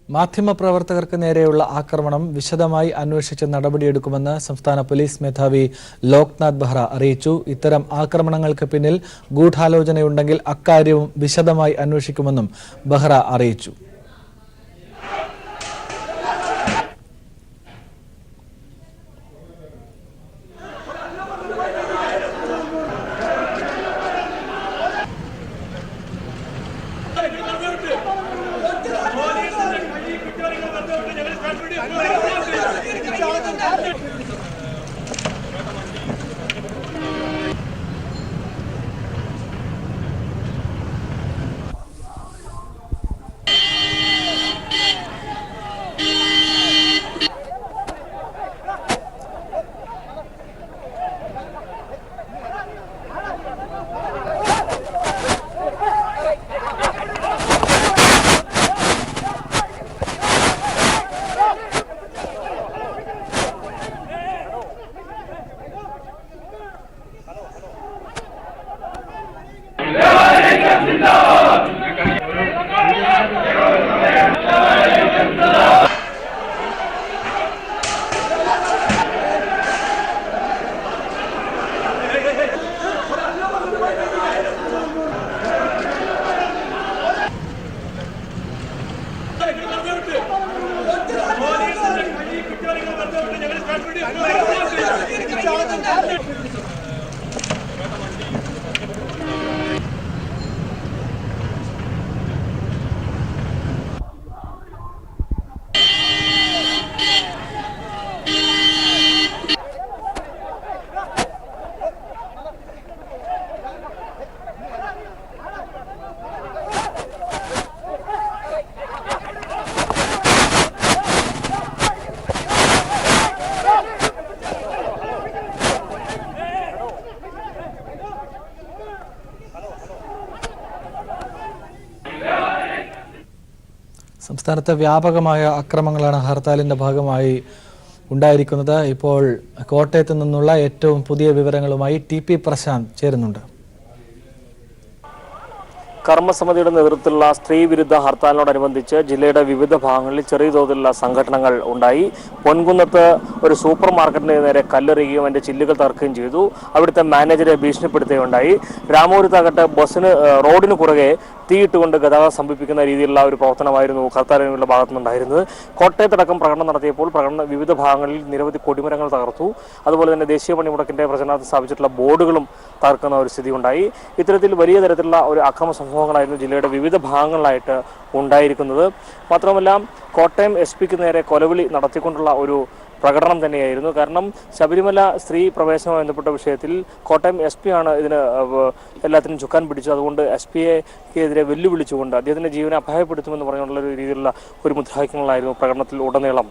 മാധ്യമപ്രവർത്തകർക്ക് നേരെയുള്ള ആക്രമണം വിശദമായി അന്വേഷിച്ച് നടപടിയെടുക്കുമെന്ന് സംസ്ഥാന പോലീസ് മേധാവി ലോക്നാഥ് ബെഹ്റ അറിയിച്ചു. ഇത്തരം ആക്രമണങ്ങൾക്ക് പിന്നിൽ ഗൂഢാലോചനയുണ്ടെങ്കിൽ അക്കാര്യവും വിശദമായി അന്വേഷിക്കുമെന്നും ബെഹ്റ അറിയിച്ചു. സംസ്ഥാനത്ത് വ്യാപകമായ അക്രമങ്ങളാണ് ഹർത്താലിന്റെ ഭാഗമായി ഉണ്ടായിരിക്കുന്നത്. ഇപ്പോൾ കോട്ടയത്ത് നിന്നുള്ള ഏറ്റവും പുതിയ വിവരങ്ങളുമായി TP പ്രശാന്ത് ചേരുന്നുണ്ട്. കർമ്മസമിതിയുടെ നേതൃത്വത്തിലുള്ള സ്ത്രീ വിരുദ്ധ ഹർത്താലിനോടനുബന്ധിച്ച് ജില്ലയുടെ വിവിധ ഭാഗങ്ങളിൽ ചെറിയ തോതിലുള്ള സംഘടനകൾ ഉണ്ടായി. പൊൻകുന്നത്ത് ഒരു സൂപ്പർ മാർക്കറ്റിന് നേരെ കല്ലെറിയുകയും അതിന്റെ ചില്ലുകൾ തകർക്കുകയും ചെയ്തു. അവിടുത്തെ മാനേജരെ ഭീഷണിപ്പെടുത്തുകയുണ്ടായി. രാമപുരത്താകട്ടെ ബസ്സിന് റോഡിന് കുറുകെ തീയിട്ടുകൊണ്ട് ഗതാഗതം സംഭവിപ്പിക്കുന്ന രീതിയിലുള്ള ഒരു പ്രവർത്തനമായിരുന്നു ഹർത്താലിനുള്ള ഭാഗത്തുനിന്നുണ്ടായിരുന്നത്. കോട്ടയത്തടക്കം പ്രകടനം നടത്തിയപ്പോൾ വിവിധ ഭാഗങ്ങളിൽ നിരവധി കൊടിമരങ്ങൾ തകർത്തു. അതുപോലെ തന്നെ ദേശീയ പണിമുടക്കിന്റെ പ്രചരണത്തിൽ സ്ഥാപിച്ചിട്ടുള്ള ബോർഡുകളും തകർക്കുന്ന ഒരു സ്ഥിതി ഉണ്ടായി. ഇത്തരത്തിൽ വലിയ തരത്തിലുള്ള ഒരു അക്രമ സംഭവങ്ങളായിരുന്നു ജില്ലയുടെ വിവിധ ഭാഗങ്ങളിലായിട്ട് ഉണ്ടായിരിക്കുന്നത്. മാത്രമല്ല കോട്ടയം SP നേരെ കൊലവിളി നടത്തിക്കൊണ്ടുള്ള ഒരു പ്രകടനം തന്നെയായിരുന്നു. കാരണം ശബരിമല സ്ത്രീ പ്രവേശനവുമായി ബന്ധപ്പെട്ട വിഷയത്തിൽ കോട്ടയം SP ആണ് ഇതിന് എല്ലാത്തിനും ചുക്കാൻ പിടിച്ചത്. അതുകൊണ്ട് SP-ക്കെതിരെ വെല്ലുവിളിച്ചുകൊണ്ട് അദ്ദേഹത്തിന്റെ ജീവനെ അപായപ്പെടുത്തുമെന്ന് പറഞ്ഞുള്ള ഒരു രീതിയിലുള്ള ഒരു മുദ്രാവാക്യങ്ങളായിരുന്നു പ്രകടനത്തിൽ ഉടനീളം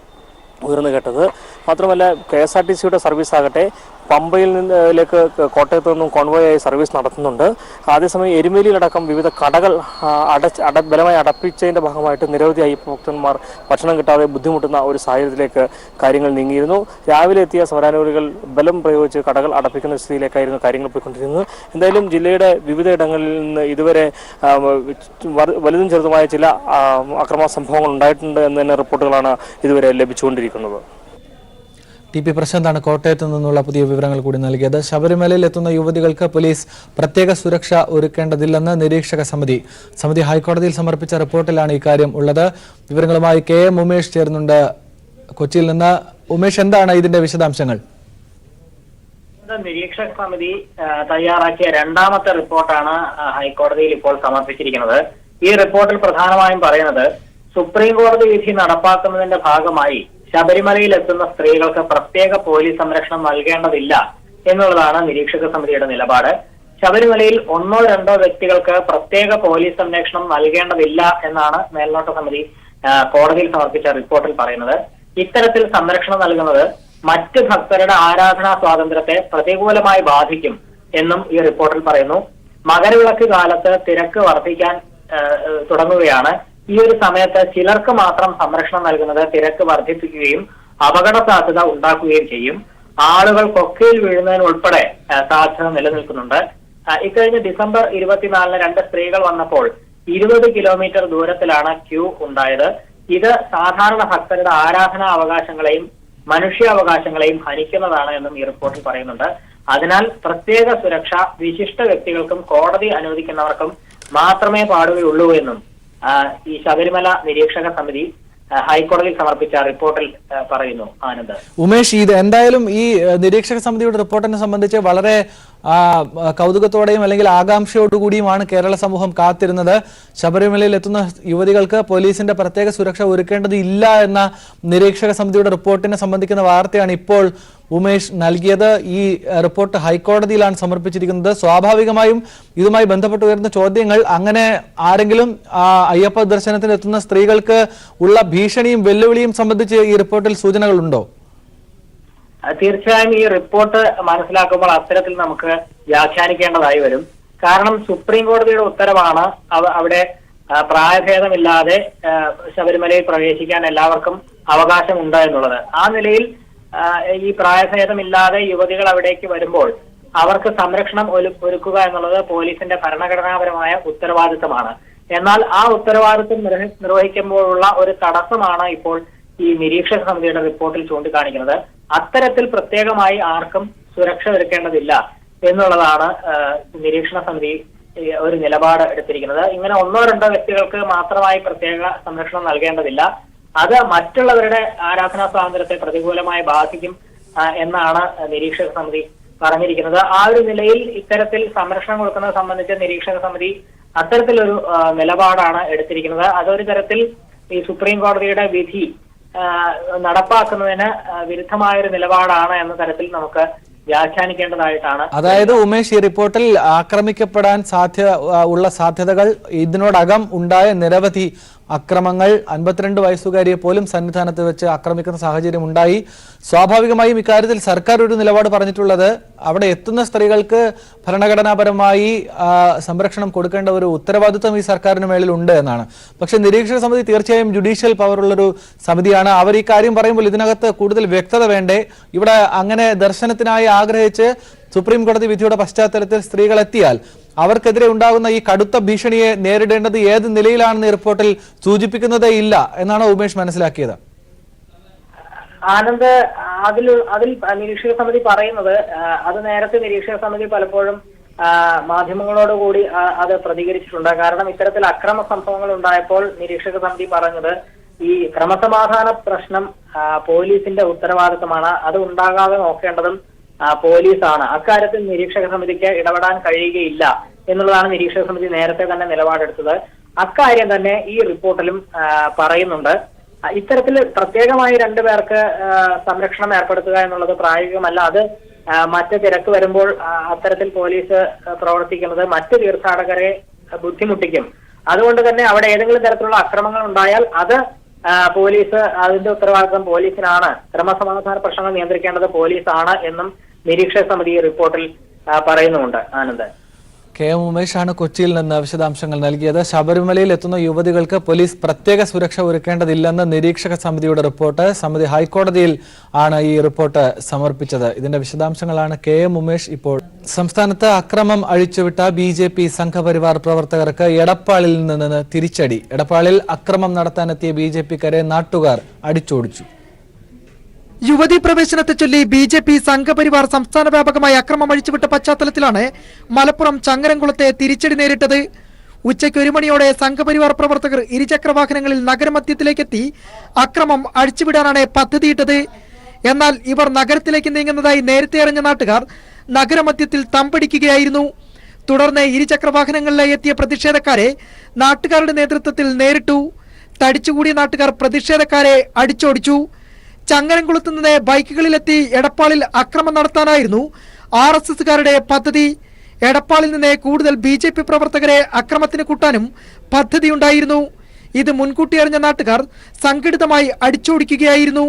ഉയർന്നു കേട്ടത്. മാത്രമല്ല KSRTC-യുടെ സർവീസ് ആകട്ടെ പമ്പയിൽ നിന്നിലേക്ക് കോട്ടയത്ത് നിന്നും കോൺവോയായി സർവീസ് നടത്തുന്നുണ്ട്. അതേസമയം എരുമേലിയിലടക്കം വിവിധ കടകൾ ബലമായി അടപ്പിച്ചതിന്റെ ഭാഗമായിട്ട് നിരവധി അയ്യപ്പഭക്തന്മാർ ഭക്ഷണം കിട്ടാതെ ബുദ്ധിമുട്ടുന്ന ഒരു സാഹചര്യത്തിലേക്ക് കാര്യങ്ങൾ നീങ്ങിയിരുന്നു. രാവിലെ എത്തിയ സമരാനുകൂലികൾ ബലം പ്രയോഗിച്ച് കടകൾ അടപ്പിക്കുന്ന സ്ഥിതിയിലേക്കായിരുന്നു കാര്യങ്ങൾ പോയിക്കൊണ്ടിരുന്നത്. എന്തായാലും ജില്ലയുടെ വിവിധ ഇടങ്ങളിൽ നിന്ന് ഇതുവരെ വലുതും ചെറുതുമായ ചില അക്രമ സംഭവങ്ങൾ ഉണ്ടായിട്ടുണ്ട് എന്ന് തന്നെ റിപ്പോർട്ടുകളാണ് ഇതുവരെ ലഭിച്ചുകൊണ്ടിരിക്കുന്നത്. TP പ്രശാന്താണ് കോട്ടയത്ത് നിന്നുള്ള പുതിയ വിവരങ്ങൾ കൂടി നൽകിയത്. ശബരിമലയിൽ എത്തുന്ന യുവതികൾക്ക് പോലീസ് പ്രത്യേക സുരക്ഷ ഒരുക്കേണ്ടതില്ലെന്ന് നിരീക്ഷക സമിതി ഹൈക്കോടതിയിൽ സമർപ്പിച്ച റിപ്പോർട്ടിലാണ് ഇക്കാര്യം ഉള്ളത്. വിവരങ്ങളുമായി KM ഉമേഷ് ചേർന്നുണ്ട് കൊച്ചിയിൽ നിന്ന്. ഉമേഷ്, എന്താണ് ഇതിന്റെ വിശദാംശങ്ങൾ? നിരീക്ഷക സമിതി തയ്യാറാക്കിയ രണ്ടാമത്തെ റിപ്പോർട്ടാണ് ഹൈക്കോടതിയിൽ ഇപ്പോൾ സമർപ്പിച്ചിരിക്കുന്നത്. ഈ റിപ്പോർട്ടിൽ പ്രധാനമായും പറയുന്നത് സുപ്രീം കോടതി വിധി നടപ്പാക്കുന്നതിന്റെ ഭാഗമായി ശബരിമലയിൽ എത്തുന്ന സ്ത്രീകൾക്ക് പ്രത്യേക പോലീസ് സംരക്ഷണം നൽകേണ്ടതില്ല എന്നുള്ളതാണ് നിരീക്ഷക സമിതിയുടെ നിലപാട്. ശബരിമലയിൽ 1-2 വ്യക്തികൾക്ക് പ്രത്യേക പോലീസ് സംരക്ഷണം നൽകേണ്ടതില്ല എന്നാണ് മേൽനോട്ട സമിതി കോടതിയിൽ സമർപ്പിച്ച റിപ്പോർട്ടിൽ പറയുന്നത്. ഇത്തരത്തിൽ സംരക്ഷണം നൽകുന്നത് മറ്റ് ഭക്തരുടെ ആരാധനാ സ്വാതന്ത്ര്യത്തെ പ്രതികൂലമായി ബാധിക്കും എന്നും ഈ റിപ്പോർട്ടിൽ പറയുന്നു. മകരവിളക്ക് കാലത്ത് തിരക്ക് വർദ്ധിക്കാൻ തുടങ്ങുകയാണ്. ഈ ഒരു സമയത്ത് ചിലർക്ക് മാത്രം സംരക്ഷണം നൽകുന്നത് തിരക്ക് വർദ്ധിപ്പിക്കുകയും അപകട സാധ്യത ഉണ്ടാക്കുകയും ചെയ്യും. ആളുകൾ കൊക്കയിൽ വീഴുന്നതിനുൾപ്പെടെ സാധ്യത നിലനിൽക്കുന്നുണ്ട്. ഇക്കഴിഞ്ഞ ഡിസംബർ 24-ന് 2 സ്ത്രീകൾ വന്നപ്പോൾ 20 കിലോമീറ്റർ ദൂരത്തിലാണ് ക്യൂ ഉണ്ടായത്. ഇത് സാധാരണ ഭക്തരുടെ ആരാധനാ അവകാശങ്ങളെയും മനുഷ്യാവകാശങ്ങളെയും ഹനിക്കുന്നതാണ് എന്നും ഈ റിപ്പോർട്ടിൽ പറയുന്നുണ്ട്. അതിനാൽ പ്രത്യേക സുരക്ഷ വിശിഷ്ട വ്യക്തികൾക്കും കോടതി അനുവദിക്കുന്നവർക്കും മാത്രമേ പാടുകയുള്ളൂ എന്നും ഈ ശബരിമല നിരീക്ഷക സമിതി ഹൈക്കോടതിയിൽ സമർപ്പിച്ച റിപ്പോർട്ടിൽ പറയുന്നു. ആനന്ദ്, ഉമേഷ്, ഇത് എന്തായാലും ഈ നിരീക്ഷക സമിതിയുടെ റിപ്പോർട്ടിനെ സംബന്ധിച്ച് വളരെ കൗതുകത്തോടെയും അല്ലെങ്കിൽ ആകാംക്ഷയോടുകൂടിയുമാണ് കേരള സമൂഹം കാത്തിരുന്നത്. ശബരിമലയിൽ എത്തുന്ന യുവതികൾക്ക് പോലീസിന്റെ പ്രത്യേക സുരക്ഷ ഒരുക്കേണ്ടതില്ല എന്ന നിരീക്ഷക സമിതിയുടെ റിപ്പോർട്ടിനെ സംബന്ധിക്കുന്ന വാർത്തയാണ് ഇപ്പോൾ ഉമേഷ് നൽകിയത്. ഈ റിപ്പോർട്ട് ഹൈക്കോടതിയിലാണ് സമർപ്പിച്ചിരിക്കുന്നത്. സ്വാഭാവികമായും ഇതുമായി ബന്ധപ്പെട്ട് ഉയർന്ന ചോദ്യങ്ങൾ, അങ്ങനെ ആരെങ്കിലും അയ്യപ്പ ദർശനത്തിന് എത്തുന്ന സ്ത്രീകൾക്ക് ഉള്ള ഭീഷണിയും വെല്ലുവിളിയും സംബന്ധിച്ച് ഈ റിപ്പോർട്ടിൽ സൂചനകളുണ്ടോ? തീർച്ചയായും ഈ റിപ്പോർട്ട് മനസ്സിലാക്കുമ്പോൾ അത്തരത്തിൽ നമുക്ക് വ്യാഖ്യാനിക്കേണ്ടതായി വരും. കാരണം സുപ്രീം കോടതിയുടെ ഉത്തരവാണ് അവിടെ പ്രായഭേദമില്ലാതെ ശബരിമലയിൽ പ്രവേശിക്കാൻ എല്ലാവർക്കും അവകാശമുണ്ട് എന്നുള്ളത്. ആ നിലയിൽ ഈ പ്രായഭേദമില്ലാതെ യുവതികൾ അവിടേക്ക് വരുമ്പോൾ അവർക്ക് സംരക്ഷണം ഒരുക്കുക എന്നുള്ളത് പോലീസിന്റെ ഭരണഘടനാപരമായ ഉത്തരവാദിത്തമാണ്. എന്നാൽ ആ ഉത്തരവാദിത്തം നിർവഹിക്കുമ്പോഴുള്ള ഒരു തടസ്സമാണ് ഇപ്പോൾ ഈ നിരീക്ഷക സമിതിയുടെ റിപ്പോർട്ടിൽ ചൂണ്ടിക്കാണിക്കുന്നത്. അത്തരത്തിൽ പ്രത്യേകമായി ആർക്കും സുരക്ഷ ഒരുക്കേണ്ടതില്ല എന്നുള്ളതാണ് നിരീക്ഷണ സമിതി ഒരു നിലപാട് എടുത്തിരിക്കുന്നത്. ഇങ്ങനെ ഒന്നോ രണ്ടോ വ്യക്തികൾക്ക് മാത്രമായി പ്രത്യേക സംരക്ഷണം നൽകേണ്ടതില്ല, അത് മറ്റുള്ളവരുടെ ആരാധനാ സ്വാതന്ത്ര്യത്തെ പ്രതികൂലമായി ബാധിക്കും എന്നാണ് നിരീക്ഷക സമിതി പറഞ്ഞിരിക്കുന്നത്. ആ ഒരു നിലയിൽ ഇത്തരത്തിൽ സംരക്ഷണം കൊടുക്കുന്നത് സംബന്ധിച്ച് നിരീക്ഷക സമിതി അത്തരത്തിലൊരു നിലപാടാണ് എടുത്തിരിക്കുന്നത്. അതൊരു തരത്തിൽ ഈ സുപ്രീം കോടതിയുടെ വിധി നടപ്പാക്കുന്നതിന് വിരുദ്ധമായൊരു നിലപാടാണ് എന്ന തരത്തിൽ നമുക്ക് വ്യാഖ്യാനിക്കേണ്ടതായിട്ടാണ്. അതായത് ഉമേഷ്, ഈ റിപ്പോർട്ടിൽ ആക്രമിക്കപ്പെടാൻ ഉള്ള സാധ്യതകൾ ഇതിനോടകം ഉണ്ടായ നിരവധി അക്രമങ്ങൾ, 52 വയസ്സുകാരിയെ പോലും സന്നിധാനത്ത് വെച്ച് ആക്രമിക്കുന്ന സാഹചര്യം ഉണ്ടായി. സ്വാഭാവികമായും ഇക്കാര്യത്തിൽ സർക്കാർ ഒരു നിലപാട് പറഞ്ഞിട്ടുള്ളത് അവിടെ എത്തുന്ന സ്ത്രീകൾക്ക് ഭരണഘടനാപരമായി സംരക്ഷണം കൊടുക്കേണ്ട ഒരു ഉത്തരവാദിത്വം ഈ സർക്കാരിന് മേളിൽ ഉണ്ട് എന്നാണ്. പക്ഷെ നിരീക്ഷക സമിതി തീർച്ചയായും ജുഡീഷ്യൽ പവറുള്ളൊരു സമിതിയാണ്. അവർ ഈ കാര്യം പറയുമ്പോൾ ഇതിനകത്ത് കൂടുതൽ വ്യക്തത വേണ്ടേ? ഇവിടെ അങ്ങനെ ദർശനത്തിനായി ആഗ്രഹിച്ച് സുപ്രീം കോടതി വിധിയുടെ പശ്ചാത്തലത്തിൽ സ്ത്രീകൾ എത്തിയാൽ അവർക്കെതിരെ ഉണ്ടാകുന്ന ഈ കടുത്ത ഭീഷണിയെ നേരിടേണ്ടത് ഏത് നിലയിലാണെന്ന് റിപ്പോർട്ടിൽ സൂചിപ്പിക്കുന്നതേ ഇല്ല എന്നാണ് ഉമേഷ് മനസ്സിലാക്കിയത്. ആനന്ദ്, അതിൽ നിരീക്ഷക സമിതി പറയുന്നത്, അത് നേരത്തെ നിരീക്ഷക സമിതി പലപ്പോഴും മാധ്യമങ്ങളോടുകൂടി അത് പ്രതികരിച്ചിട്ടുണ്ട്. കാരണം ഇത്തരത്തിൽ അക്രമ സംഭവങ്ങൾ ഉണ്ടായപ്പോൾ നിരീക്ഷക സമിതി പറഞ്ഞത് ഈ ക്രമസമാധാന പ്രശ്നം പോലീസിന്റെ ഉത്തരവാദിത്തമാണ്, അത് ഉണ്ടാകാതെ നോക്കേണ്ടതും പോലീസാണ്. അക്കാര്യത്തിൽ നിരീക്ഷക സമിതിക്ക് ഇടപെടാൻ കഴിയുകയില്ല എന്നുള്ളതാണ് നിരീക്ഷക സമിതി നേരത്തെ തന്നെ നിലപാടെടുത്തത്. അക്കാര്യം തന്നെ ഈ റിപ്പോർട്ടിലും പറയുന്നുണ്ട്. ഇത്തരത്തിൽ പ്രത്യേകമായി 2 പേർക്ക് സംരക്ഷണം ഏർപ്പെടുത്തുക എന്നുള്ളത് പ്രായോഗികമല്ല. അത് മറ്റ് തിരക്ക് വരുമ്പോൾ അത്തരത്തിൽ പോലീസ് പ്രവർത്തിക്കുന്നത് മറ്റ് തീർത്ഥാടകരെ ബുദ്ധിമുട്ടിക്കും. അതുകൊണ്ട് തന്നെ അവിടെ ഏതെങ്കിലും തരത്തിലുള്ള അക്രമങ്ങൾ ഉണ്ടായാൽ അത് പോലീസ്, അതിന്റെ ഉത്തരവാദിത്വം പോലീസിനാണ്, ക്രമസമാധാന പ്രശ്നങ്ങൾ നിയന്ത്രിക്കേണ്ടത് പോലീസാണ് എന്നും നിരീക്ഷക സമിതി റിപ്പോർട്ടിൽ പറയുന്നുമുണ്ട്. ആനന്ദ്, കെ എം ഉമേഷാണ് കൊച്ചിയിൽ നിന്ന് വിശദാംശങ്ങൾ നൽകിയത്. ശബരിമലയിൽ എത്തുന്ന യുവതികൾക്ക് പോലീസ് പ്രത്യേക സുരക്ഷ ഒരുക്കേണ്ടതില്ലെന്ന് നിരീക്ഷക സമിതിയുടെ റിപ്പോർട്ട്. സമിതി ഹൈക്കോടതിയിൽ ആണ് ഈ റിപ്പോർട്ട് സമർപ്പിച്ചത്. ഇതിന്റെ വിശദാംശങ്ങളാണ് കെ എം ഉമേഷ് ഇപ്പോൾ. സംസ്ഥാനത്ത് അക്രമം അഴിച്ചുവിട്ട BJP സംഘപരിവാർ പ്രവർത്തകർക്ക് എടപ്പാളിൽ നിന്ന് തിരിച്ചടി. എടപ്പാളിൽ അക്രമം നടത്താനെത്തിയ BJPക്കാരെ നാട്ടുകാർ അടിച്ചോടിച്ചു. യുവതീ പ്രവേശനത്തെ ചൊല്ലി BJP സംഘപരിവാർ സംസ്ഥാന വ്യാപകമായി അക്രമം അഴിച്ചുവിട്ട പശ്ചാത്തലത്തിലാണ് മലപ്പുറം ചങ്ങരംകുളത്തെ തിരിച്ചടി നേരിട്ടത്. ഉച്ചയ്ക്ക് 1 മണിയോടെ സംഘപരിവാർ പ്രവർത്തകർ ഇരുചക്രവാഹനങ്ങളിൽ നഗരമധ്യത്തിലേക്കെത്തി അക്രമം അഴിച്ചുവിടാനാണ് പദ്ധതിയിട്ടത്. എന്നാൽ ഇവർ നഗരത്തിലേക്ക് നീങ്ങുന്നതായി നേരത്തെ അറിഞ്ഞ നാട്ടുകാർ നഗരമധ്യത്തിൽ തമ്പടിക്കുകയായിരുന്നു. തുടർന്ന് ഇരുചക്രവാഹനങ്ങളിലായി എത്തിയ പ്രതിഷേധക്കാരെ നാട്ടുകാരുടെ നേതൃത്വത്തിൽ നേരിട്ടു. തടിച്ചുകൂടിയ നാട്ടുകാർ പ്രതിഷേധക്കാരെ അടിച്ചോടിച്ചു. ചങ്ങരംകുളത്ത് നിന്ന് ബൈക്കുകളിലെത്തി എടപ്പാളിൽ അക്രമം നടത്താനായിരുന്നു RSSകാരുടെ പദ്ധതി. എടപ്പാളിൽ നിന്ന് കൂടുതൽ BJP പ്രവർത്തകരെ അക്രമത്തിന് കൂട്ടാനും പദ്ധതിയുണ്ടായിരുന്നു. ഇത് മുൻകൂട്ടി അറിഞ്ഞ നാട്ടുകാർ സംഘടിതമായി അടിച്ചോടിക്കുകയായിരുന്നു.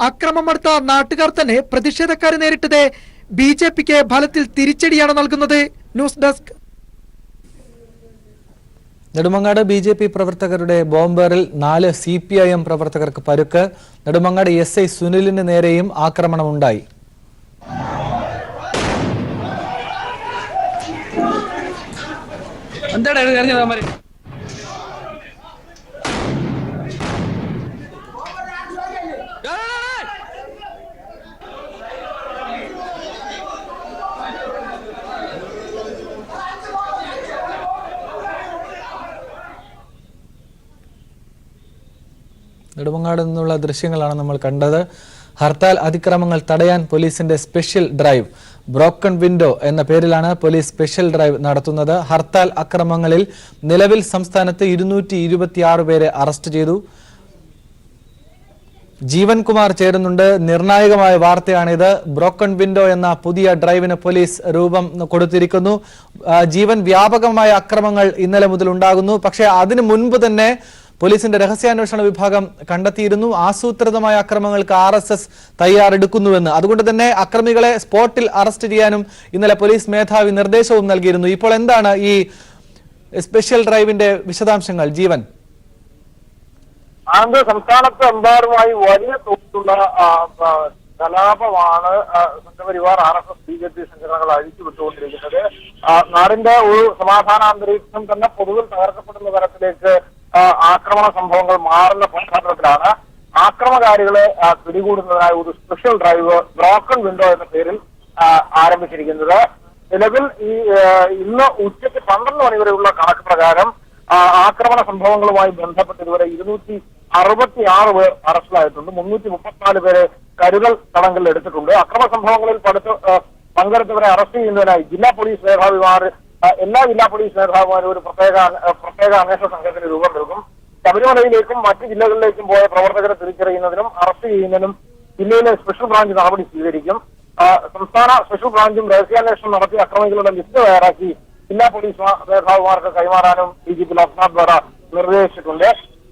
അക്രമം നടത്ത നാട്ടുകാർ തന്നെ പ്രതിഷേധക്കാരെ നേരിട്ടത് BJPക്ക് ഫലത്തിൽ തിരിച്ചടിയാണ് നൽകുന്നത്. News desk. നെടുമങ്ങാട് BJP പ്രവർത്തകരുടെ ബോംബേറിൽ 4 CPIM പ്രവർത്തകർക്ക് പരുക്ക്. നെടുമങ്ങാട് SI സുനിലിന് നേരെയും ആക്രമണമുണ്ടായി. നെടുമങ്ങാട് നിന്നുള്ള ദൃശ്യങ്ങളാണ് നമ്മൾ കണ്ടത്. ഹർത്താൽ അതിക്രമങ്ങൾ തടയാൻ പോലീസിന്റെ സ്പെഷ്യൽ ഡ്രൈവ് ബ്രോക്കൺ വിൻഡോ എന്ന പേരിലാണ് പോലീസ് സ്പെഷ്യൽ ഡ്രൈവ് നടത്തുന്നത്. ഹർത്താൽ അക്രമങ്ങളിൽ നിലവിൽ സംസ്ഥാനത്ത് 226 പേരെ അറസ്റ്റ് ചെയ്തു. ജീവൻ കുമാർ ചേരുന്നുണ്ട്. നിർണായകമായ വാർത്തയാണിത്. ബ്രോക്കൺ വിൻഡോ എന്ന പുതിയ ഡ്രൈവിന് പോലീസ് രൂപം കൊടുത്തിരിക്കുന്നു. ജീവൻ, വ്യാപകമായ അക്രമങ്ങൾ ഇന്നലെ മുതൽ ഉണ്ടാകുന്നു. പക്ഷേ അതിനു മുൻപ് തന്നെ പോലീസിന്റെ രഹസ്യാന്വേഷണ വിഭാഗം കണ്ടെത്തിയിരുന്നു ആസൂത്രിതമായ അക്രമങ്ങൾക്ക് RSS തയ്യാറെടുക്കുന്നുവെന്ന്. അതുകൊണ്ട് തന്നെ അക്രമികളെ സ്പോട്ടിൽ അറസ്റ്റ് ചെയ്യാനും ഇന്നലെ പോലീസ് മേധാവി നിർദ്ദേശവും നൽകിയിരുന്നു. ഇപ്പോൾ എന്താണ് ഈ സ്പെഷ്യൽ ഡ്രൈവിന്റെ വിശദാംശങ്ങൾ? ജീവൻ, സംസ്ഥാനത്ത് എമ്പാടുമായി വലിയ തോതിലുള്ള കലാപമാണ് സംഘപരിവാർ RSS BJP സംഘടനകൾ അഴിച്ചുവിട്ടുകൊണ്ടിരിക്കുന്നത്. നാടിന്റെ ഒരു സമാധാനാന്തരീക്ഷം തന്നെ പൊതുവിൽ തകർക്കപ്പെടുന്ന തരത്തിലേക്ക് ആക്രമണ സംഭവങ്ങൾ മാറുന്ന പശ്ചാത്തലത്തിലാണ് ആക്രമകാരികളെ പിടികൂടുന്നതിനായി ഒരു സ്പെഷ്യൽ ഡ്രൈവ് ബ്രോക്കൺ വിൻഡോ എന്ന പേരിൽ ആരംഭിച്ചിരിക്കുന്നത്. നിലവിൽ ഇന്ന് ഉച്ചയ്ക്ക് 12 മണി വരെയുള്ള കണക്ക് പ്രകാരം ആക്രമണ സംഭവങ്ങളുമായി ബന്ധപ്പെട്ട് ഇതുവരെ 266 പേർ അറസ്റ്റിലായിട്ടുണ്ട്. 334 പേരെ കരുതൽ തടങ്കലിൽ എടുത്തിട്ടുണ്ട്. അക്രമ സംഭവങ്ങളിൽ പങ്കെടുത്തവരെ അറസ്റ്റ് ചെയ്യുന്നതിനായി ജില്ലാ പോലീസ് മേധാവിമാർ എല്ലാ ജില്ലാ പോലീസ് മേധാവിമാരും ഒരു പ്രത്യേക അന്വേഷണ സംഘത്തിന് രൂപം നൽകും. ശബരിമലയിലേക്കും മറ്റ് ജില്ലകളിലേക്കും പോയ പ്രവർത്തകരെ തിരിച്ചറിയുന്നതിനും അറസ്റ്റ് ചെയ്യുന്നതിനും ജില്ലയിലെ സ്പെഷ്യൽ ബ്രാഞ്ച് നടപടി സ്വീകരിക്കും. സംസ്ഥാന സ്പെഷ്യൽ ബ്രാഞ്ചും രഹസ്യാന്വേഷണം നടത്തി അക്രമികളുടെ ലിസ്റ്റ് തയ്യാറാക്കി ജില്ലാ പോലീസ് മേധാവിമാർക്ക് കൈമാറാനും DGP ലോക്നാഥ് ബെഹ്റ നിർദ്ദേശിച്ചിട്ടുണ്ട്.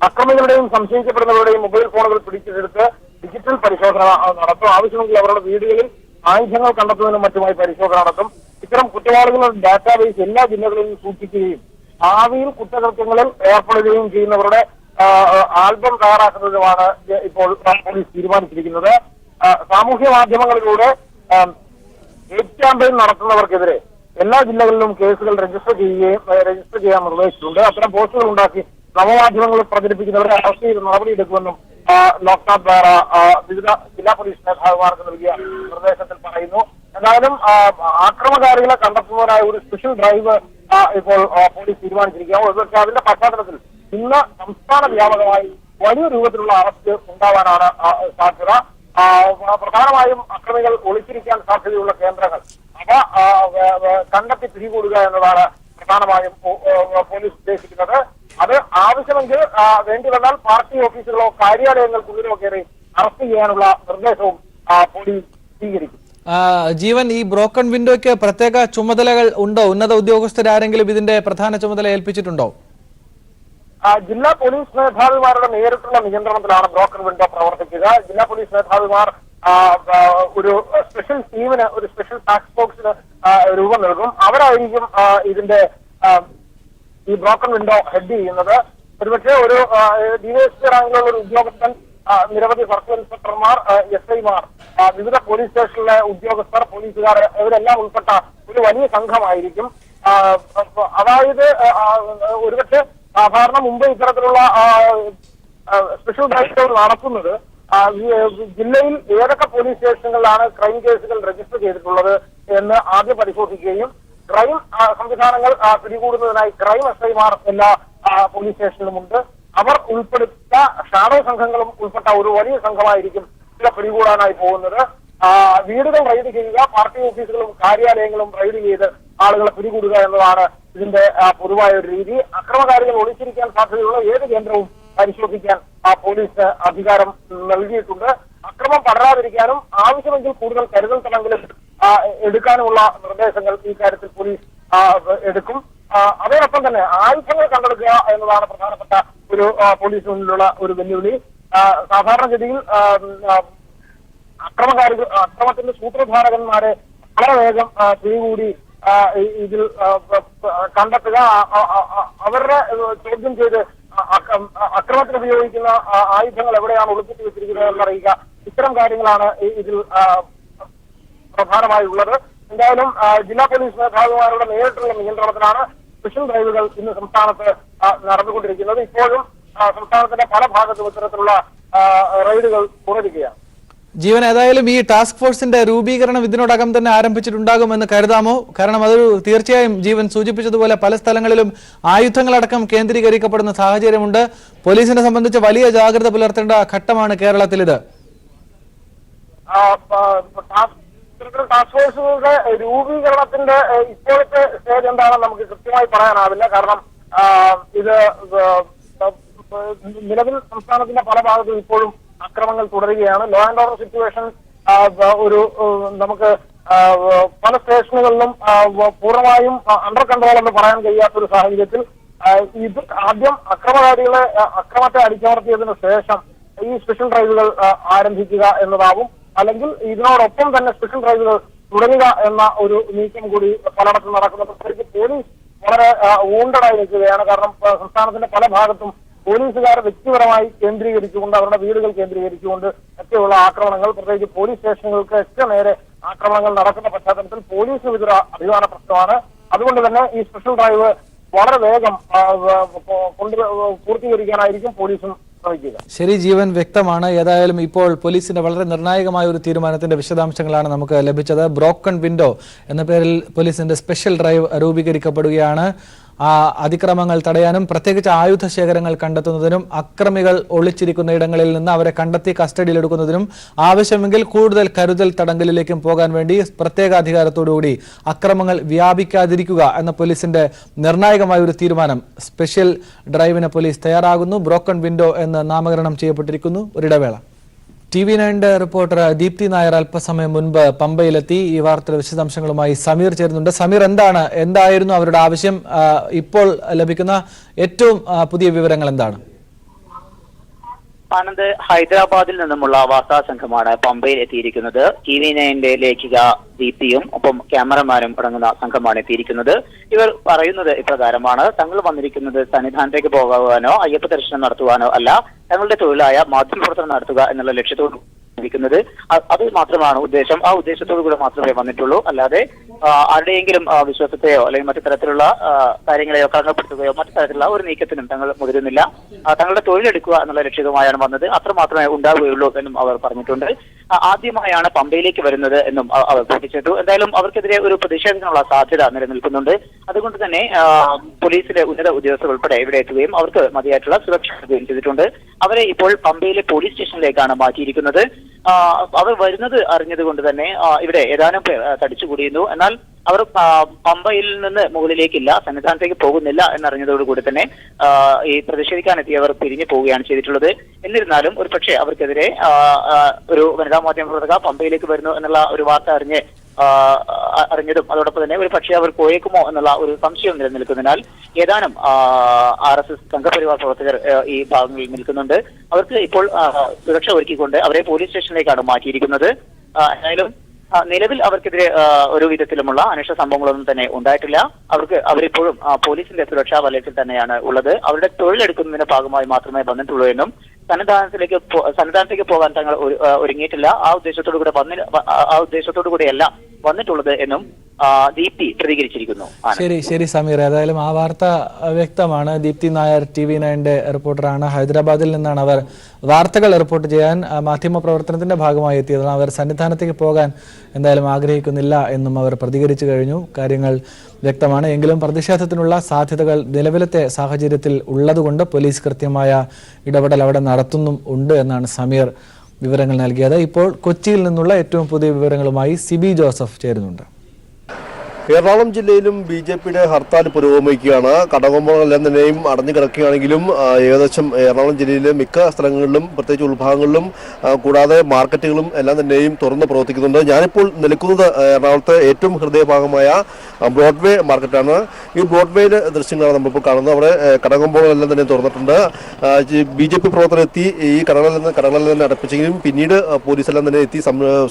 അക്രമികളുടെയും സംശയിക്കപ്പെടുന്നവരുടെയും മൊബൈൽ ഫോണുകൾ പിടിച്ചെടുത്ത് ഡിജിറ്റൽ പരിശോധന നടത്തും. ആവശ്യമെങ്കിൽ അവരുടെ വീടുകളിൽ ആയുധങ്ങൾ കണ്ടെത്തുന്നതിനും മറ്റുമായി പരിശോധന നടത്തും. ഇത്തരം കുറ്റവാളികളുടെ ഡാറ്റാബേസ് എല്ലാ ജില്ലകളിലും സൂക്ഷിക്കുകയും ഭാവിയിൽ കുറ്റകൃത്യങ്ങളിൽ ഏർപ്പെടുകയും ചെയ്യുന്നവരുടെ ആൽബം തയ്യാറാക്കുന്നതിനുമാണ് ഇപ്പോൾ പോലീസ് തീരുമാനിച്ചിരിക്കുന്നത്. സാമൂഹ്യ മാധ്യമങ്ങളിലൂടെ ഹേറ്റ് ക്യാമ്പയിൻ നടത്തുന്നവർക്കെതിരെ എല്ലാ ജില്ലകളിലും കേസുകൾ രജിസ്റ്റർ ചെയ്യാൻ നിർദ്ദേശിച്ചിട്ടുണ്ട്. അത്തരം പോസ്റ്റുകൾ ഉണ്ടാക്കി നവമാധ്യമങ്ങളിൽ പ്രചരിപ്പിക്കുന്നവരെ അറസ്റ്റ് ചെയ്ത് നടപടിയെടുക്കുമെന്നും ലോക്നാഥ് ബെഹ്റ വിവിധ ജില്ലാ പോലീസ് മേധാവിമാർക്ക് നൽകിയ നിർദ്ദേശത്തിൽ പറയുന്നു. എന്തായാലും ആക്രമകാരികളെ കണ്ടെത്തുന്നതിനായി ഒരു സ്പെഷ്യൽ ഡ്രൈവ് ഇപ്പോൾ പോലീസ് തീരുമാനിച്ചിരിക്കുകയാണ്. ഒരുപക്ഷെ അതിന്റെ പശ്ചാത്തലത്തിൽ ഇന്ന് സംസ്ഥാന വ്യാപകമായി വലിയ രൂപത്തിലുള്ള അറസ്റ്റ് ഉണ്ടാവാനാണ് സാധ്യത. പ്രധാനമായും അക്രമികൾ ഒളിച്ചിരിക്കാൻ സാധ്യതയുള്ള കേന്ദ്രങ്ങൾ അവ കണ്ടെത്തി പിടികൂടുക എന്നതാണ് പ്രധാനമായും പോലീസ് ഉദ്ദേശിക്കുന്നത്. അത് ആവശ്യമെങ്കിൽ വേണ്ടി വന്നാൽ പാർട്ടി ഓഫീസുകളോ കാര്യാലയങ്ങൾക്കുള്ളിലോ കയറി അറസ്റ്റ് ചെയ്യാനുള്ള നിർദ്ദേശവും പോലീസ് സ്വീകരിക്കും. ജീവൻ, ഈ ബ്രോക്കൺ വിൻഡോയ്ക്ക് പ്രത്യേക ചുമതലകൾ ഉണ്ടോ? ഉന്നത ഉദ്യോഗസ്ഥരാരെങ്കിലും ഇതിന്റെ പ്രധാന ചുമതല ഏൽപ്പിച്ചിട്ടുണ്ടോ? ജില്ലാ പോലീസ് മേധാവിമാരുടെ നേരിട്ടുള്ള നിയന്ത്രണത്തിലാണ് ബ്രോക്കൺ വിൻഡോ പ്രവർത്തിക്കുക. ജില്ലാ പോലീസ് മേധാവിമാർ ഒരു സ്പെഷ്യൽ ടീമിന്, ഒരു സ്പെഷ്യൽ ടാസ്ക് ഫോഴ്സിന് രൂപം നൽകും. അവരായിരിക്കും ഇതിന്റെ ഈ ബ്രോക്കൺ വിൻഡോ ഹെഡ് ചെയ്യുന്നത്. ഒരുപക്ഷെ ഒരു DSP റാങ്കിലുള്ള ഒരു ഉദ്യോഗസ്ഥൻ, നിരവധി സർക്കിൾ ഇൻസ്പെക്ടർമാർ, SIമാർ, വിവിധ പോലീസ് സ്റ്റേഷനിലെ ഉദ്യോഗസ്ഥർ, പോലീസുകാർ ഇവരെല്ലാം ഉൾപ്പെട്ട ഒരു വലിയ സംഘമായിരിക്കും. അതായത് ഒരുപക്ഷെ സാധാരണ മുമ്പ് ഇത്തരത്തിലുള്ള സ്പെഷ്യൽ ഡ്രൈവ് നടത്തുന്നത് ജില്ലയിൽ ഏതൊക്കെ പോലീസ് സ്റ്റേഷനുകളിലാണ് ക്രൈം കേസുകൾ രജിസ്റ്റർ ചെയ്തിട്ടുള്ളത് എന്ന് ആദ്യം പരിശോധിക്കുകയും ക്രൈം സംവിധാനങ്ങൾ പിടികൂടുന്നതിനായി ക്രൈം SIമാർ എല്ലാ പോലീസ് സ്റ്റേഷനിലുമുണ്ട്. അവർ ഉൾപ്പെടുത്ത ഷാഡോ സംഘങ്ങളും ഉൾപ്പെട്ട ഒരു വലിയ സംഘമായിരിക്കും ഇതിനെ പിടികൂടാനായി പോകുന്നത്. വീടുകൾ റെയ്ഡ് ചെയ്യുക, പാർട്ടി ഓഫീസുകളും കാര്യാലയങ്ങളും റെയ്ഡ് ചെയ്ത് ആളുകളെ പിടികൂടുക എന്നതാണ് ഇതിന്റെ പൊതുവായ ഒരു രീതി. അക്രമകാരികൾ ഒളിച്ചിരിക്കാൻ സാധ്യതയുള്ള ഏത് കേന്ദ്രവും പരിശോധിക്കാൻ പോലീസ് അധികാരം നൽകിയിട്ടുണ്ട്. അക്രമം പടരാതിരിക്കാനും ആവശ്യമെങ്കിൽ കൂടുതൽ കരുതൽ തടങ്കലിൽ എടുക്കാനുമുള്ള നിർദ്ദേശങ്ങൾ ഈ കാര്യത്തിൽ പോലീസ് എടുക്കും. അതോടൊപ്പം തന്നെ ആയുധങ്ങൾ കണ്ടെടുക്കുക എന്നതാണ് പ്രധാനപ്പെട്ട ഒരു പോലീസിന് മുന്നിലുള്ള ഒരു വെല്ലുവിളി. സാധാരണഗതിയിൽ അക്രമത്തിന്റെ സൂത്രധാരകന്മാരെ വളരെ വേഗം പിടികൂടി ഇതിൽ കണ്ടെത്തുക, അവരുടെ ചോദ്യം ചെയ്ത് അക്രമത്തിന് ഉപയോഗിക്കുന്ന ആയുധങ്ങൾ എവിടെയാണ് ഒളിപ്പിച്ചു വെച്ചിരിക്കുന്നത് എന്നറിയുക, ഇത്തരം കാര്യങ്ങളാണ് ഇതിൽ പ്രധാനമായി ഉള്ളത്. എന്തായാലും ജില്ലാ പോലീസ് മേധാവിമാരുടെ നേരിട്ടുള്ള നിയന്ത്രണത്തിലാണ് സ്പെഷ്യൽ ഡ്രൈവുകൾ ഇന്ന് സംസ്ഥാനത്ത് നടന്നുകൊണ്ടിരിക്കുന്നത്. ഇപ്പോഴും സംസ്ഥാനത്തിന്റെ പല ഭാഗത്തും ഇത്തരത്തിലുള്ള റെയ്ഡുകൾ തുടരുകയാണ്. ജീവൻ, ഏതായാലും ഈ ടാസ്ക് ഫോഴ്സിന്റെ രൂപീകരണം ഇതിനോടകം തന്നെ ആരംഭിച്ചിട്ടുണ്ടാകുമെന്ന് കരുതാമോ? കാരണം അതൊരു തീർച്ചയായും ജീവൻ സൂചിപ്പിച്ചതുപോലെ പല സ്ഥലങ്ങളിലും ആയുധങ്ങളടക്കം കേന്ദ്രീകരിക്കപ്പെടുന്ന സാഹചര്യമുണ്ട്. പോലീസിനെ സംബന്ധിച്ച് വലിയ ജാഗ്രത പുലർത്തേണ്ട ഘട്ടമാണ് കേരളത്തിലിത്. ടാസ്ക് ഫോഴ്സുകളുടെ രൂപീകരണത്തിന്റെ ഇപ്പോഴത്തെ സ്റ്റേജ് എന്താണെന്ന് നമുക്ക് കൃത്യമായി പറയാനാവില്ല. കാരണം ഇത് നിലവിൽ സംസ്ഥാനത്തിന്റെ പല ഭാഗത്തും ഇപ്പോഴും അക്രമങ്ങൾ തുടരുകയാണ്. ലോ ആൻഡ് ഓർഡർ സിറ്റുവേഷൻ നമുക്ക് പല സ്റ്റേഷനുകളിലും പൂർണ്ണമായും അണ്ടർ കൺട്രോൾ എന്ന് പറയാൻ കഴിയാത്തൊരു സാഹചര്യത്തിൽ ഇത് ആദ്യം അക്രമത്തെ അടിച്ചമർത്തിയതിനു ശേഷം ഈ സ്പെഷ്യൽ ഡ്രൈവുകൾ ആരംഭിക്കുക എന്നതാവും. അല്ലെങ്കിൽ ഇതിനോടൊപ്പം തന്നെ സ്പെഷ്യൽ ഡ്രൈവുകൾ തുടരുക എന്ന ഒരു നീക്കം കൂടി പലയിടത്തും നടക്കുന്നത്. പ്രത്യേകിച്ച് പോലീസ് വളരെ വൂണ്ടഡായി നിൽക്കുകയാണ്. കാരണം സംസ്ഥാനത്തിന്റെ പല ഭാഗത്തും പോലീസുകാരെ വ്യക്തിപരമായി കേന്ദ്രീകരിച്ചുകൊണ്ട് അവരുടെ വീടുകൾ കേന്ദ്രീകരിച്ചുകൊണ്ട് ഒക്കെയുള്ള ആക്രമണങ്ങൾ, പ്രത്യേകിച്ച് പോലീസ് സ്റ്റേഷനുകൾക്ക് ഒക്കെ നേരെ ആക്രമണങ്ങൾ നടക്കുന്ന പശ്ചാത്തലത്തിൽ പോലീസിന് ഇതൊരു അഭിമാന പ്രശ്നമാണ്. അതുകൊണ്ട് തന്നെ ഈ സ്പെഷ്യൽ ഡ്രൈവ് വളരെ വേഗം പൂർത്തീകരിക്കാനായിരിക്കും പോലീസും ശ്രമിക്കുക. ശരി ജീവൻ, വ്യക്തമാണ്. ഏതായാലും ഇപ്പോൾ പോലീസിന്റെ വളരെ നിർണായകമായ ഒരു തീരുമാനത്തിന്റെ വിശദാംശങ്ങളാണ് നമുക്ക് ലഭിച്ചത്. ബ്രോക്കൺ വിൻഡോ എന്ന പേരിൽ പോലീസിന്റെ സ്പെഷ്യൽ ഡ്രൈവ് രൂപീകരിക്കപ്പെടുകയാണ്. അതിക്രമങ്ങൾ തടയാനും പ്രത്യേകിച്ച് ആയുധ ശേഖരങ്ങൾ കണ്ടെത്തുന്നതിനും അക്രമികൾ ഒളിച്ചിരിക്കുന്ന ഇടങ്ങളിൽ നിന്ന് അവരെ കണ്ടെത്തി കസ്റ്റഡിയിലെടുക്കുന്നതിനും ആവശ്യമെങ്കിൽ കൂടുതൽ കരുതൽ തടങ്കലിലേക്കും പോകാൻ വേണ്ടി പ്രത്യേക അധികാരത്തോടുകൂടി അക്രമങ്ങൾ വ്യാപിക്കാതിരിക്കുക എന്ന പോലീസിന്റെ നിർണായകമായ ഒരു തീരുമാനം. സ്പെഷ്യൽ ഡ്രൈവിന് പോലീസ് തയ്യാറാകുന്നു. ബ്രോക്കൺ വിൻഡോ എന്ന് നാമകരണം ചെയ്യപ്പെട്ടിരിക്കുന്നു. ഒരിടവേള. TV9 റിപ്പോർട്ടർ ദീപ്തി നായർ അല്പസമയം മുൻപ് പമ്പയിലെത്തി. ഈ വാർത്തയുടെ വിശദാംശങ്ങളുമായി സമീർ ചേരുന്നുണ്ട്. സമീർ, എന്തായിരുന്നു അവരുടെ ആവശ്യം? ഇപ്പോൾ ലഭിക്കുന്ന ഏറ്റവും പുതിയ വിവരങ്ങൾ എന്താണ്? ആനന്ദ്, ഹൈദരാബാദിൽ നിന്നുമുള്ള വാർത്താ സംഘമാണ് പമ്പയിൽ എത്തിയിരിക്കുന്നത്. TV9 ലേഖിക ദീപ്തിയും ഒപ്പം ക്യാമറമാനും അടങ്ങുന്ന സംഘമാണ് എത്തിയിരിക്കുന്നത്. ഇവർ പറയുന്നത് ഇപ്രകാരമാണ്: തങ്ങൾ വന്നിരിക്കുന്നത് സന്നിധാനത്തേക്ക് പോകാനോ അയ്യപ്പ ദർശനം നടത്തുവാനോ അല്ല, തങ്ങളുടെ തൊഴിലായ മാധ്യമപ്രവർത്തനം നടത്തുക എന്നുള്ള ലക്ഷ്യത്തോട് ിക്കുന്നത്. അത് മാത്രമാണ് ഉദ്ദേശം. ആ ഉദ്ദേശത്തോടു കൂടെ മാത്രമേ വന്നിട്ടുള്ളൂ. അല്ലാതെ ആരുടെയെങ്കിലും വിശ്വാസത്തെയോ അല്ലെങ്കിൽ മറ്റു തരത്തിലുള്ള കാര്യങ്ങളെയോ കളങ്കപ്പെടുത്തുകയോ മറ്റു തരത്തിലുള്ള ഒരു നീക്കത്തിനും തങ്ങൾ മുതിരുന്നില്ല. തങ്ങളുടെ തൊഴിലെടുക്കുക എന്നുള്ള ലക്ഷ്യവുമായാണ് വന്നത്. അത്ര മാത്രമേ ഉണ്ടാവുകയുള്ളൂ എന്നും അവർ പറഞ്ഞിട്ടുണ്ട്. ആദ്യമായാണ് പമ്പയിലേക്ക് വരുന്നത് എന്നും അവർ കൂട്ടിച്ചേർത്തു. എന്തായാലും അവർക്കെതിരെ ഒരു പ്രതിഷേധത്തിനുള്ള സാധ്യത നിലനിൽക്കുന്നുണ്ട്. അതുകൊണ്ട് തന്നെ പോലീസിലെ ഉന്നത ഉദ്യോഗസ്ഥർ ഉൾപ്പെടെ ഇവിടെ എത്തുകയും അവർക്ക് മതിയായിട്ടുള്ള സുരക്ഷ നൽകുകയും ചെയ്തിട്ടുണ്ട്. അവരെ ഇപ്പോൾ പമ്പയിലെ പോലീസ് സ്റ്റേഷനിലേക്കാണ് മാറ്റിയിരിക്കുന്നത്. അവർ വരുന്നത് അറിഞ്ഞതുകൊണ്ട് തന്നെ ഇവിടെ ഏതാനും പേർ തടിച്ചുകൂടിയിരുന്നു. എന്നാൽ അവർ പമ്പയിൽ നിന്ന് മുകളിലേക്കില്ല, സന്നിധാനത്തേക്ക് പോകുന്നില്ല എന്നറിഞ്ഞതോടുകൂടി തന്നെ ഈ പ്രതിഷേധിക്കാനെത്തിയവർ പിരിഞ്ഞു പോവുകയാണ് ചെയ്തിട്ടുള്ളത്. എന്നിരുന്നാലും ഒരു പക്ഷേ അവർക്കെതിരെ ഒരു വനിതാ മാധ്യമപ്രവർത്തക പമ്പയിലേക്ക് വരുന്നു എന്നുള്ള ഒരു വാർത്ത അറിഞ്ഞതും അതോടൊപ്പം തന്നെ ഒരു പക്ഷേ അവർ പോയേക്കുമോ എന്നുള്ള ഒരു സംശയം നിലനിൽക്കുന്നതിനാൽ ഏതാനും RSS സംഘപരിവാർ പ്രവർത്തകർ ഈ ഭാഗങ്ങളിൽ നിൽക്കുന്നുണ്ട്. അവർക്ക് ഇപ്പോൾ സുരക്ഷ ഒരുക്കിക്കൊണ്ട് അവരെ പോലീസ് സ്റ്റേഷനിലേക്കാണ് മാറ്റിയിരിക്കുന്നത്. എന്തായാലും നിലവിൽ അവർക്കെതിരെ ഒരു വിധത്തിലുമുള്ള അന്വേഷണ സംഭവങ്ങളൊന്നും തന്നെ ഉണ്ടായിട്ടില്ല. അവരിപ്പോഴും പോലീസിന്റെ സുരക്ഷാ വലയത്തിൽ തന്നെയാണ് ഉള്ളത്. അവരുടെ തൊഴിലെടുക്കുന്നതിന്റെ ഭാഗമായി മാത്രമേ വന്നിട്ടുള്ളൂ എന്നും സന്നിധാനത്തേക്ക് പോകാൻ തങ്ങൾ ഒരുങ്ങിയിട്ടില്ല, ആ ഉദ്ദേശത്തോടു കൂടെയല്ല വന്നിട്ടുള്ളത് എന്നും ദീപ്തി പ്രതികരിച്ചിരിക്കുന്നു. ശരി സമീർ, ഏതായാലും ആ വാർത്ത വ്യക്തമാണ്. ദീപ്തി നായർ TV9 റിപ്പോർട്ടറാണ്. ഹൈദരാബാദിൽ നിന്നാണ് അവർ വാർത്തകൾ റിപ്പോർട്ട് ചെയ്യാൻ മാധ്യമ പ്രവർത്തനത്തിന്റെ ഭാഗമായി എത്തിയത്. അവർ സന്നിധാനത്തേക്ക് പോകാൻ എന്തായാലും ആഗ്രഹിക്കുന്നില്ല എന്നും അവർ പ്രതികരിച്ചു കഴിഞ്ഞു. കാര്യങ്ങൾ വ്യക്തമാണ്. എങ്കിലും പ്രതിഷേധത്തിനുള്ള സാധ്യതകൾ നിലവിലത്തെ സാഹചര്യത്തിൽ ഉള്ളതുകൊണ്ട് പോലീസ് കൃത്യമായ ഇടപെടൽ അവിടെ നടത്തുന്നുണ്ട് എന്നാണ് സമീർ വിവരങ്ങൾ നൽകിയത്. ഇപ്പോൾ കൊച്ചിയിൽ നിന്നുള്ള ഏറ്റവും പുതിയ വിവരങ്ങളുമായി സിബി ജോസഫ് ചേരുന്നുണ്ട്. എറണാകുളം ജില്ലയിലും BJPയുടെ ഹർത്താൽ പുരോഗമിക്കുകയാണ്. കടകമ്പോളങ്ങളെല്ലാം തന്നെയും അടഞ്ഞു കിടക്കുകയാണെങ്കിലും ഏകദേശം എറണാകുളം ജില്ലയിലെ മിക്ക സ്ഥലങ്ങളിലും പ്രത്യേകിച്ച് ഉൾഭാഗങ്ങളിലും കൂടാതെ മാർക്കറ്റുകളും എല്ലാം തന്നെയും തുറന്ന് പ്രവർത്തിക്കുന്നുണ്ട്. ഞാനിപ്പോൾ നിൽക്കുന്നത് എറണാകുളത്തെ ഏറ്റവും ഹൃദയഭാഗമായ ബ്രോഡ്വേ മാർക്കറ്റാണ്. ഈ ബ്രോഡ്വേയിലെ ദൃശ്യങ്ങളാണ് നമ്മളിപ്പോൾ കാണുന്നത്. അവിടെ കടകമ്പോളങ്ങളെല്ലാം തന്നെ തുറന്നിട്ടുണ്ട്. BJP പ്രവർത്തകർ എത്തി ഈ കടകളെല്ലാം തന്നെ അടപ്പിച്ചെങ്കിലും പിന്നീട് പോലീസെല്ലാം തന്നെ എത്തി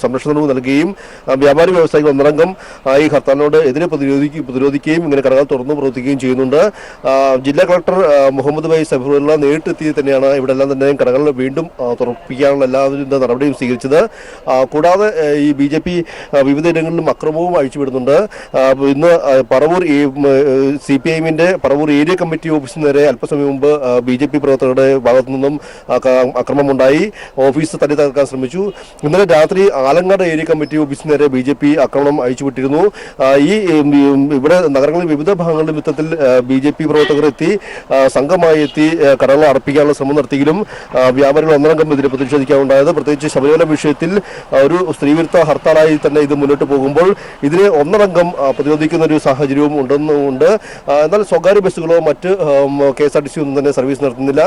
സംരക്ഷണം നൽകുകയും വ്യാപാരി വ്യവസായികൾ ഒന്നടങ്കം ഈ ഹർത്താലിനോട് എതിരെ പ്രതിരോധിക്കുകയും ഇങ്ങനെ കടകൾ തുറന്നു പ്രവർത്തിക്കുകയും ചെയ്യുന്നുണ്ട്. ജില്ലാ കളക്ടർ മുഹമ്മദ് ബൈ സഫറുള്ള നേരിട്ടെത്തി തന്നെയാണ് ഇവിടെ എല്ലാം തന്നെ കടകൾ വീണ്ടും തുറപ്പിക്കാനുള്ള എല്ലാവിധ നടപടിയും സ്വീകരിച്ചത്. കൂടാതെ ഈ BJP വിവിധ ഇടങ്ങളിലും അക്രമവും അഴിച്ചുവിടുന്നുണ്ട്. ഇന്ന് പറവൂർ CPIM-ന്റെ പറവൂർ ഏരിയ കമ്മിറ്റി ഓഫീസിന് നേരെ അല്പസമയം മുമ്പ് BJP പ്രവർത്തകരുടെ ഭാഗത്തു നിന്നും അക്രമമുണ്ടായി. ഓഫീസ് തല്ലി തകർക്കാൻ ശ്രമിച്ചു. ഇന്നലെ രാത്രി ആലങ്ങാട് ഏരിയ കമ്മിറ്റി ഓഫീസിന് നേരെ BJP ആക്രമണം അഴിച്ചുവിട്ടിരുന്നു. ഇവിടെ നഗരങ്ങളിൽ വിവിധ ഭാഗങ്ങളിലും യുദ്ധത്തിൽ BJP പ്രവർത്തകർ സംഘമായി എത്തി കടകൾ അടപ്പിക്കാനുള്ള ശ്രമം നടത്തിയെങ്കിലും വ്യാപാരികൾ ഒന്നടങ്കം ഇതിനെ പ്രതിഷേധിക്കാനുണ്ടായത്. പ്രത്യേകിച്ച് ശബരിമല വിഷയത്തിൽ ഒരു സ്ത്രീവിരുദ്ധ ഹർത്താലായി തന്നെ ഇത് മുന്നോട്ട് പോകുമ്പോൾ ഇതിനെ ഒന്നടങ്കം പ്രതിരോധിക്കുന്ന ഒരു സാഹചര്യവും ഉണ്ടെന്നുണ്ട്. എന്നാൽ സ്വകാര്യ ബസ്സുകളോ മറ്റ് KSRTC ഒന്നും തന്നെ സർവീസ് നടത്തുന്നില്ല.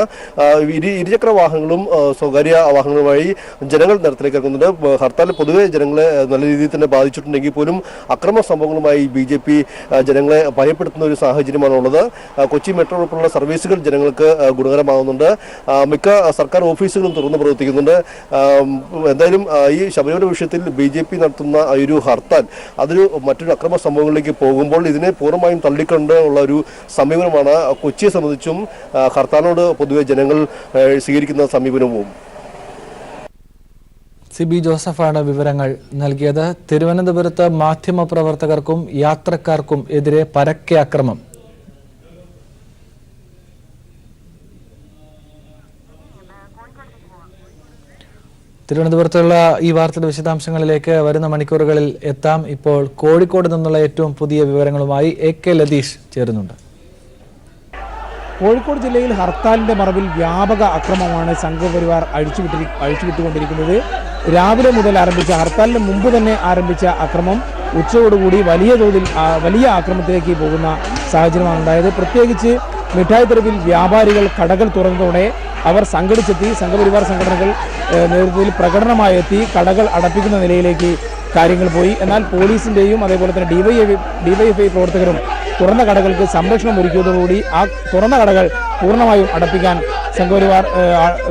ഇരുചക്ര വാഹനങ്ങളും സ്വകാര്യ വാഹനങ്ങളുമായി ജനങ്ങൾ നിരത്തിലേക്ക് ഇറങ്ങുന്നുണ്ട്. ഹർത്താൽ പൊതുവെ ജനങ്ങളെ നല്ല രീതിയിൽ തന്നെ ബാധിച്ചിട്ടുണ്ടെങ്കിൽ പോലും അക്രമ സംഭവങ്ങളുമായി BJP ജനങ്ങളെ ഭയപ്പെടുത്തുന്ന ഒരു സാഹചര്യമാണുള്ളത്. കൊച്ചി മെട്രോ ഉൾപ്പെടെയുള്ള സർവീസുകൾ ജനങ്ങൾക്ക് ഗുണകരമാകുന്നുണ്ട്. മിക്ക സർക്കാർ ഓഫീസുകളും തുറന്നു പ്രവർത്തിക്കുന്നുണ്ട്. എന്തായാലും ഈ ശബരിമല വിഷയത്തിൽ BJP നടത്തുന്ന ഒരു ഹർത്താൽ അതൊരു മറ്റൊരു അക്രമ സംഭവങ്ങളിലേക്ക് പോകുമ്പോൾ ഇതിനെ പൂർണ്ണമായും തള്ളിക്കൊണ്ട് ഉള്ള ഒരു സമീപനമാണ് കൊച്ചിയെ സംബന്ധിച്ചും ഹർത്താലിനോട് പൊതുവെ ജനങ്ങൾ സ്വീകരിക്കുന്ന സമീപനവും. CB ജോസഫാണ് വിവരങ്ങൾ നൽകിയത്. തിരുവനന്തപുരത്ത് മാധ്യമപ്രവർത്തകർക്കും യാത്രക്കാർക്കും എതിരെ പരക്കെ അക്രമം. തിരുവനന്തപുരത്തുള്ള ഈ വാർത്തയുടെ വിശദാംശങ്ങളിലേക്ക് വരുന്ന മണിക്കൂറുകളിൽ എത്താം. ഇപ്പോൾ കോഴിക്കോട് നിന്നുള്ള ഏറ്റവും പുതിയ വിവരങ്ങളുമായി AK ലതീഷ് ചേരുന്നുണ്ട്. കോഴിക്കോട് ജില്ലയിൽ ഹർത്താലിന്റെ മറവിൽ വ്യാപക അക്രമമാണ് സംഘപരിവാർ അഴിച്ചുവിട്ടുകൊണ്ടിരിക്കുന്നത്. രാവിലെ മുതൽ ആരംഭിച്ച ഹർത്താലിന് മുമ്പ് തന്നെ ആരംഭിച്ച അക്രമം ഉച്ചയോടുകൂടി വലിയ ആക്രമണത്തിലേക്ക് പോകുന്ന സാഹചര്യമാണ് ഉണ്ടായത്. പ്രത്യേകിച്ച് മിഠായി തെരുവിൽ വ്യാപാരികൾ കടകൾ തുറന്നതോടെ അവർ സംഘടിച്ചെത്തി സംഘപരിവാർ സംഘടനകൾ നേതൃത്വത്തിൽ പ്രകടനമായി എത്തി കടകൾ അടപ്പിക്കുന്ന നിലയിലേക്ക് കാര്യങ്ങൾ പോയി. എന്നാൽ പോലീസിന്റെയും അതേപോലെ തന്നെ DYFI പ്രവർത്തകരും തുറന്ന കടകൾക്ക് സംരക്ഷണം ഒരുക്കിയതോടുകൂടി ആ തുറന്ന കടകൾ പൂർണ്ണമായും അടപ്പിക്കാൻ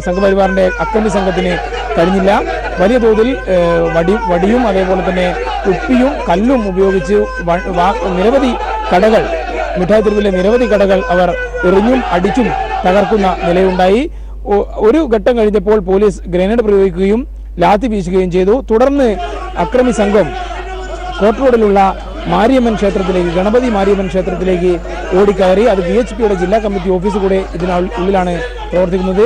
സംഘപരിവാറിന്റെ അക്രമി സംഘത്തിന് കഴിഞ്ഞില്ല. വലിയ തോതിൽ വടിയും അതേപോലെ തന്നെ കുപ്പിയും കല്ലും ഉപയോഗിച്ച് നിരവധി കടകൾ മിഠായി തെരുവിലെ നിരവധി കടകൾ അവർ എറിഞ്ഞും അടിച്ചും തകർക്കുന്ന നിലയുണ്ടായി. ഒരു ഘട്ടം കഴിഞ്ഞപ്പോൾ പോലീസ് ഗ്രനേഡ് പ്രയോഗിക്കുകയും ലാത്തി വീശുകയും ചെയ്തു. തുടർന്ന് അക്രമി സംഘം കോട്ട് റോഡിലുള്ള മാരിയമ്മൻ ക്ഷേത്രത്തിലേക്ക് ഗണപതി മാരിയമ്മൻ ക്ഷേത്രത്തിലേക്ക് ഓടിക്കയറി. അത് BHPയുടെ ജില്ലാ കമ്മിറ്റി ഓഫീസ് കൂടെ ഇതിനുള്ളിലാണ് പ്രവർത്തിക്കുന്നത്.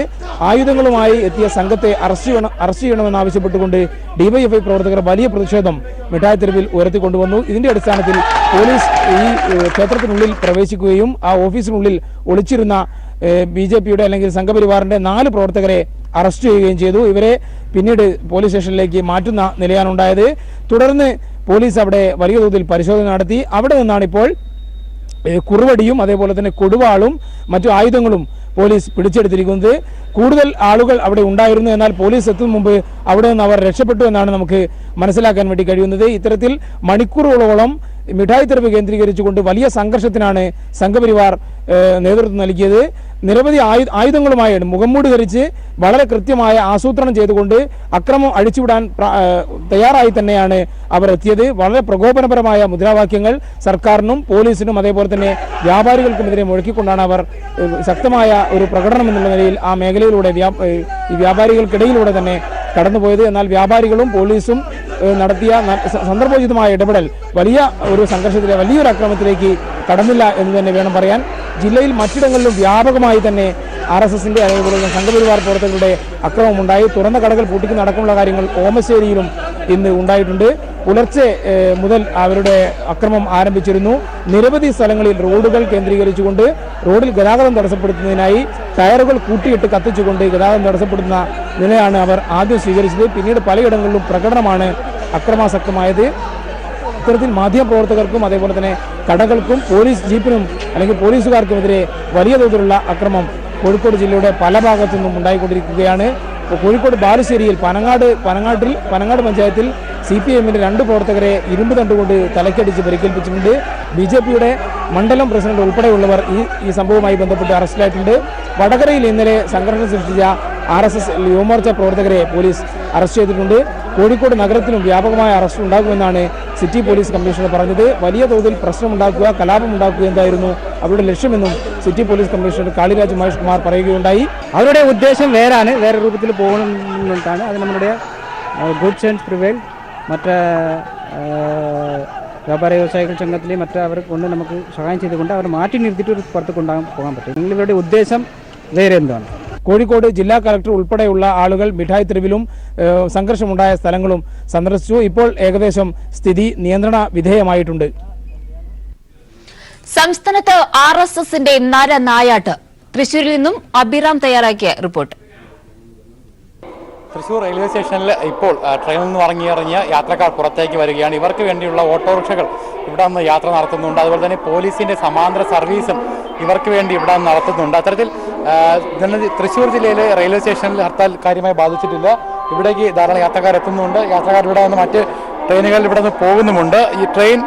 ആയുധങ്ങളുമായി എത്തിയ സംഘത്തെ അറസ്റ്റ് ചെയ്യണമെന്നാവശ്യപ്പെട്ടുകൊണ്ട് DYFI പ്രവർത്തകർ വലിയ പ്രതിഷേധം മിഠായി തെരുവിൽ ഉയർത്തിക്കൊണ്ടുവന്നു. ഇതിന്റെ അടിസ്ഥാനത്തിൽ പോലീസ് ഈ ക്ഷേത്രത്തിനുള്ളിൽ പ്രവേശിക്കുകയും ആ ഓഫീസിനുള്ളിൽ ഒളിച്ചിരുന്ന BJPയുടെ അല്ലെങ്കിൽ സംഘപരിവാറിന്റെ 4 പ്രവർത്തകരെ അറസ്റ്റ് ചെയ്യുകയും ചെയ്തു. ഇവരെ പിന്നീട് പോലീസ് സ്റ്റേഷനിലേക്ക് മാറ്റുന്ന നിലയാണ് ഉണ്ടായത്. തുടർന്ന് പോലീസ് അവിടെ വലിയ തോതിൽ പരിശോധന നടത്തി. അവിടെ നിന്നാണ് ഇപ്പോൾ കുറുവടിയും അതേപോലെ തന്നെ കൊടുവാളും മറ്റു ആയുധങ്ങളും പോലീസ് പിടിച്ചെടുത്തിരിക്കുന്നത്. കൂടുതൽ ആളുകൾ അവിടെ ഉണ്ടായിരുന്നു. എന്നാൽ പോലീസ് എത്തും മുമ്പ് അവിടെ നിന്ന് അവർ രക്ഷപ്പെട്ടു എന്നാണ് നമുക്ക് മനസ്സിലാക്കാൻ വേണ്ടി കഴിയുന്നത്. ഇത്തരത്തിൽ മണിക്കൂറുകളോളം മിഠായി തെരുവ് കേന്ദ്രീകരിച്ചുകൊണ്ട് വലിയ സംഘർഷത്തിനാണ് സംഘപരിവാർ നേതൃത്വം നൽകിയത്. നിരവധി ആയുധങ്ങളുമായി മുഖംമൂടി ധരിച്ച് വളരെ കൃത്യമായ ആസൂത്രണം ചെയ്തുകൊണ്ട് അക്രമം അഴിച്ചുവിടാൻ തയ്യാറായി തന്നെയാണ് അവർ എത്തിയത്. വളരെ പ്രകോപനപരമായ മുദ്രാവാക്യങ്ങൾ സർക്കാരിനും പോലീസിനും അതേപോലെ തന്നെ വ്യാപാരികൾക്കുമെതിരെ മുഴക്കിക്കൊണ്ടാണ് അവർ ശക്തമായ ഒരു പ്രകടനം എന്നുള്ള നിലയിൽ ആ മേഖലയിലൂടെ ഈ വ്യാപാരികൾക്കിടയിലൂടെ തന്നെ കടന്നുപോയത്. എന്നാൽ വ്യാപാരികളും പോലീസും നടത്തിയ സന്ദർഭോചിതമായ ഇടപെടൽ വലിയ ഒരു സംഘർഷത്തിലെ വലിയൊരു അക്രമത്തിലേക്ക് കടന്നില്ല എന്ന് തന്നെ വേണം പറയാൻ. ജില്ലയിൽ മറ്റിടങ്ങളിലും വ്യാപകമായി തന്നെ RSSന്റെ അതേപോലെ സംഘപരിവാർ പ്രവർത്തകരുടെ അക്രമമുണ്ടായി. തുറന്ന കടകൾ പൂട്ടിക്കുന്ന അടക്കമുള്ള കാര്യങ്ങൾ ഓമശ്ശേരിയിലും ഇന്ന് ഉണ്ടായിട്ടുണ്ട്. പുലർച്ചെ മുതൽ അവരുടെ അക്രമം ആരംഭിച്ചിരുന്നു. നിരവധി സ്ഥലങ്ങളിൽ റോഡുകൾ കേന്ദ്രീകരിച്ചുകൊണ്ട് റോഡിൽ ഗതാഗതം തടസ്സപ്പെടുത്തുന്നതിനായി ടയറുകൾ കൂട്ടിയിട്ട് കത്തിച്ചുകൊണ്ട് ഗതാഗതം തടസ്സപ്പെടുത്തുന്ന നിലയാണ് അവർ ആദ്യം സ്വീകരിച്ചത്. പിന്നീട് പലയിടങ്ങളിലും പ്രകടനമാണ് അക്രമാസക്തമായത്. ഇത്തരത്തിൽ മാധ്യമപ്രവർത്തകർക്കും അതേപോലെ തന്നെ കടകൾക്കും പോലീസ് ജീപ്പിനും അല്ലെങ്കിൽ പോലീസുകാർക്കുമെതിരെ വലിയ തോതിലുള്ള അക്രമം കോഴിക്കോട് ജില്ലയുടെ പല ഭാഗത്തു നിന്നും ഉണ്ടായിക്കൊണ്ടിരിക്കുകയാണ്. കോഴിക്കോട് ബാലുശ്ശേരിയിൽ പനങ്ങാട് പഞ്ചായത്തിൽ CPIMന്റെ 2 പ്രവർത്തകരെ ഇരുമ്പ് തണ്ടുകൊണ്ട് തലക്കടിച്ച് പരിക്കേൽപ്പിച്ചിട്ടുണ്ട്. BJPയുടെ മണ്ഡലം പ്രസിഡന്റ് ഉൾപ്പെടെയുള്ളവർ ഈ സംഭവവുമായി ബന്ധപ്പെട്ട് അറസ്റ്റിലായിട്ടുണ്ട്. വടകരയിൽ ഇന്നലെ സംഘർഷം സൃഷ്ടിച്ച RSS യുവമോർച്ച പ്രവർത്തകരെ പോലീസ് അറസ്റ്റ് ചെയ്തിട്ടുണ്ട്. കോഴിക്കോട് നഗരത്തിലും വ്യാപകമായ അറസ്റ്റ് ഉണ്ടാകുമെന്നാണ് സിറ്റി പോലീസ് കമ്മീഷണർ പറഞ്ഞത്. വലിയ തോതിൽ പ്രശ്നമുണ്ടാക്കുക, കലാപമുണ്ടാക്കുക എന്തായിരുന്നു അവരുടെ ലക്ഷ്യമെന്നും city police commissioner Kaliraj Mahesh Kumar പറയുകയുണ്ടായി. അവരുടെ ഉദ്ദേശം വേറെ രൂപത്തിൽ പോകുന്നതാണ്. അത് നമ്മുടെ ഗുഡ്സ് ആൻഡ് പ്രിവെയിൽ മറ്റ് വ്യാപാര വ്യവസായികൾ സംഘത്തിലെ അവർ കൊണ്ട് നമുക്ക് സഹായം ചെയ്തുകൊണ്ട് അവർ മാറ്റി നിർത്തിയിട്ട് ഒരു പുറത്ത് പോകാൻ പറ്റും. നിങ്ങളിവരുടെ ഉദ്ദേശം വേറെ എന്താണ്? കോഴിക്കോട് ജില്ലാ കളക്ടർ ഉൾപ്പെടെയുള്ള ആളുകൾ മിഠായി തെരുവിലും സംഘർഷമുണ്ടായ സ്ഥലങ്ങളും സന്ദർശിച്ചു. ഇപ്പോൾ ഏകദേശം സ്ഥിതി നിയന്ത്രണ വിധേയമായിട്ടുണ്ട്. സംസ്ഥാനത്ത് RSSന്റെ നരനായാട്ട്. തൃശൂരിൽ നിന്നും അഭിറാം തയ്യാറാക്കിയ റിപ്പോർട്ട്. തൃശൂർ റെയിൽവേ സ്റ്റേഷനിൽ ഇപ്പോൾ ട്രെയിനിൽ നിന്ന് ഇറങ്ങിയ യാത്രക്കാർ പുറത്തേക്ക് വരികയാണ്. ഇവർക്ക് വേണ്ടിയുള്ള ഓട്ടോറിക്ഷകൾ ഇവിടെ നിന്ന് യാത്ര നടത്തുന്നുണ്ട്. അതുപോലെ തന്നെ പോലീസിന്റെ സമാന്തര സർവീസും ഇവർക്ക് വേണ്ടി ഇവിടെ നിന്ന് നടത്തുന്നുണ്ട്. അത്തരത്തിൽ തൃശൂർ ജില്ലയിലെ റെയിൽവേ സ്റ്റേഷനിൽ ഹർത്താൽ കാര്യമായി ബാധിച്ചിട്ടില്ല. ഇവിടേക്ക് ധാരാളം യാത്രക്കാർ എത്തുന്നുണ്ട്. യാത്രക്കാർ ഇവിടെ നിന്ന് മറ്റ് ട്രെയിനുകൾ ഇവിടെ നിന്ന് പോകുന്നുമുണ്ട്. ഈ ട്രെയിൻ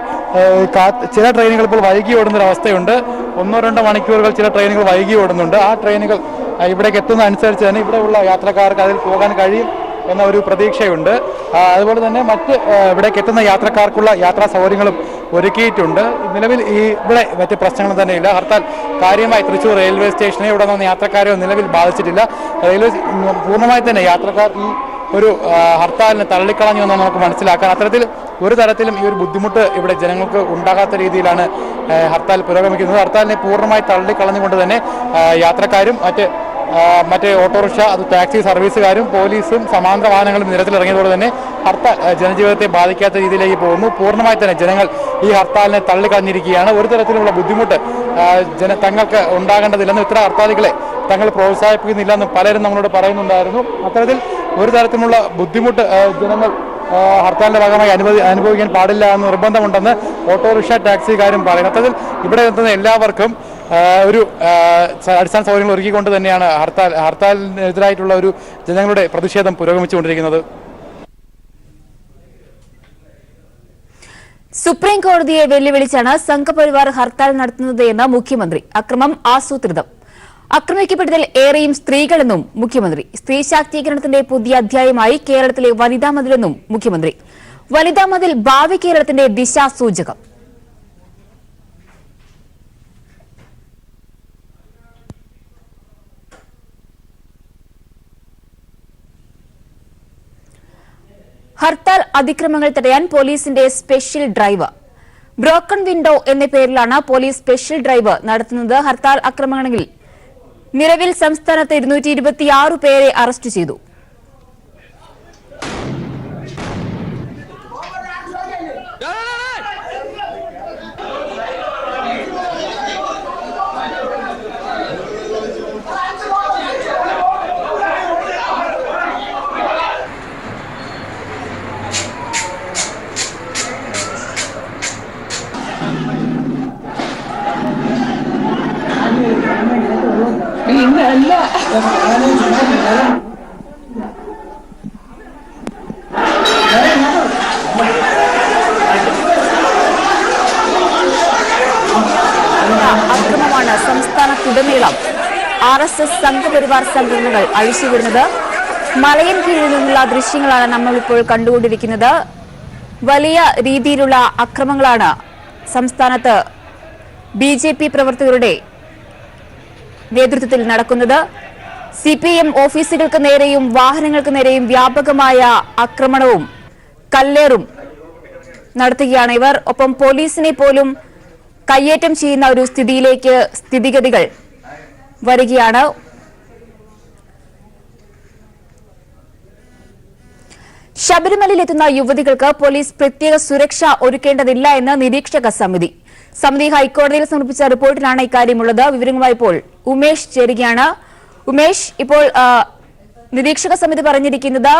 ചില ട്രെയിനുകൾ ഇപ്പോൾ വൈകി ഓടുന്നൊരവസ്ഥയുണ്ട്. 1-2 മണിക്കൂറുകൾ ചില ട്രെയിനുകൾ വൈകി ഓടുന്നുണ്ട്. ആ ട്രെയിനുകൾ ഇവിടേക്ക് എത്തുന്ന അനുസരിച്ച് തന്നെ ഇവിടെയുള്ള യാത്രക്കാർക്ക് അതിൽ പോകാൻ കഴിയും എന്ന ഒരു പ്രതീക്ഷയുണ്ട്. അതുപോലെ തന്നെ മറ്റ് ഇവിടേക്ക് എത്തുന്ന യാത്രക്കാർക്കുള്ള യാത്രാ സൗകര്യങ്ങളും ഒരുക്കിയിട്ടുണ്ട്. നിലവിൽ ഇവിടെ മറ്റ് പ്രശ്നങ്ങൾ തന്നെയില്ല. ഹർത്താൽ കാര്യമായി തൃശൂർ റെയിൽവേ സ്റ്റേഷനെ ഇവിടെ നിന്ന് യാത്രക്കാരെയോ നിലവിൽ ബാധിച്ചിട്ടില്ല. റെയിൽവേ പൂർണ്ണമായി തന്നെ യാത്രക്കാർ ഈ ഒരു ഹർത്താലിനെ തള്ളിക്കളഞ്ഞു എന്ന് നമുക്ക് മനസ്സിലാക്കാൻ. അത്തരത്തിൽ ഒരു തരത്തിലും ഈ ഒരു ബുദ്ധിമുട്ട് ഇവിടെ ജനങ്ങൾക്ക് ഉണ്ടാകാത്ത രീതിയിലാണ് ഹർത്താൽ പുരോഗമിക്കുന്നത്. ഹർത്താലിനെ പൂർണ്ണമായി തള്ളിക്കളഞ്ഞുകൊണ്ട് തന്നെ യാത്രക്കാരും മറ്റ് ഓട്ടോറിക്ഷ, ടാക്സി സർവീസുകാരും പോലീസും സമാന്തര വാഹനങ്ങളും നിരത്തിലിറങ്ങിയതോടെ തന്നെ ഹർത്താൽ ജനജീവിതത്തെ ബാധിക്കാത്ത രീതിയിലേക്ക് പോകുന്നു. പൂർണ്ണമായി തന്നെ ജനങ്ങൾ ഈ ഹർത്താലിനെ തള്ളിക്കളഞ്ഞിരിക്കുകയാണ്. ഒരു തരത്തിലുള്ള ബുദ്ധിമുട്ട് തങ്ങൾക്ക് ഉണ്ടാകേണ്ടതില്ലെന്നും ഇത്തരം ഹർത്താലുകളെ തങ്ങൾ പ്രോത്സാഹിപ്പിക്കുന്നില്ലെന്നും പലരും നമ്മളോട് പറയുന്നുണ്ടായിരുന്നു. അത്തരത്തിൽ ഒരു തരത്തിലുള്ള ബുദ്ധിമുട്ട് ജനങ്ങൾ ഹർത്താലിന്റെ ഭാഗമായി അനുഭവിക്കാൻ പാടില്ല എന്ന് നിർബന്ധമുണ്ടെന്ന് ഓട്ടോറിക്ഷ ടാക്സിക്കാരും പറയുന്നു. അത്തരത്തിൽ ഇവിടെ എത്തുന്ന എല്ലാവർക്കും ഒരു അടിസ്ഥാന സൗകര്യങ്ങൾ ഒരുക്കിക്കൊണ്ട് തന്നെയാണ് ഹർത്താലിനെതിരായിട്ടുള്ള ഒരു ജനങ്ങളുടെ പ്രതിഷേധം പുരോഗമിച്ചുകൊണ്ടിരിക്കുന്നത്. സുപ്രീം കോടതിയെ വെല്ലുവിളിച്ചാണ് സംഘപരിവാർ ഹർത്താൽ നടത്തുന്നത് എന്ന് മുഖ്യമന്ത്രി. അക്രമം ആസൂത്രിതം. ആക്രമിക്കപ്പെട്ടതിൽ ഏറെയും സ്ത്രീകളെന്നും മുഖ്യമന്ത്രി. സ്ത്രീ ശാക്തീകരണത്തിന്റെ പുതിയ അധ്യായമായി കേരളത്തിലെ വനിതാ മതിലെന്നും മുഖ്യമന്ത്രി. വനിതാ മതിൽ ഭാവി കേരളത്തിന്റെ ദിശാസൂചകം. ഹർത്താൽ അതിക്രമങ്ങൾ തടയാൻ പോലീസിന്റെ സ്പെഷ്യൽ ഡ്രൈവ്. ബ്രോക്കൺ വിൻഡോ എന്ന പേരിലാണ് പോലീസ് സ്പെഷ്യൽ ഡ്രൈവ് നടത്തുന്നത്. ഹർത്താൽ ആക്രമണങ്ങളിൽ നിലവിൽ സംസ്ഥാനത്ത് 226 പേരെ അറസ്റ്റ് ചെയ്തു. അക്രമമാണ് സംസ്ഥാനത്തുടനീളം RSS സംഘപരിവാർ സംഘടനകൾ അഴിച്ചുവിടുന്നത്. മലയൻ കീഴിൽ നിന്നുള്ള ദൃശ്യങ്ങളാണ് നമ്മളിപ്പോൾ കണ്ടുകൊണ്ടിരിക്കുന്നത്. വലിയ രീതിയിലുള്ള അക്രമങ്ങളാണ് സംസ്ഥാനത്ത് BJP പ്രവർത്തകരുടെ നേതൃത്വത്തിൽ നടക്കുന്നത്. CPM ഓഫീസുകൾക്ക് നേരെയും വാഹനങ്ങൾക്ക് നേരെയും വ്യാപകമായ ആക്രമണവും കല്ലേറും നടത്തുകയാണ് ഇവർ. ഒപ്പം പോലീസിനെ പോലും കയ്യേറ്റം ചെയ്യുന്ന ഒരു സ്ഥിതിഗതികൾ വരികയാണ്. ശബരിമലയിലെത്തുന്ന യുവതികൾക്ക് പോലീസ് പ്രത്യേക സുരക്ഷ ഒരുക്കേണ്ടതില്ല എന്ന് നിരീക്ഷക സമിതി. സമിതി ഹൈക്കോടതിയിൽ സമർപ്പിച്ച റിപ്പോർട്ടിലാണ് ഇക്കാര്യമുള്ളത്. വിവരങ്ങളുമായി ഇപ്പോൾ ഉമേഷ് ചേരുകയാണ്. ഉമേഷ്, ഇപ്പോൾ നിരീക്ഷക സമിതി പറഞ്ഞിരിക്കുന്നത്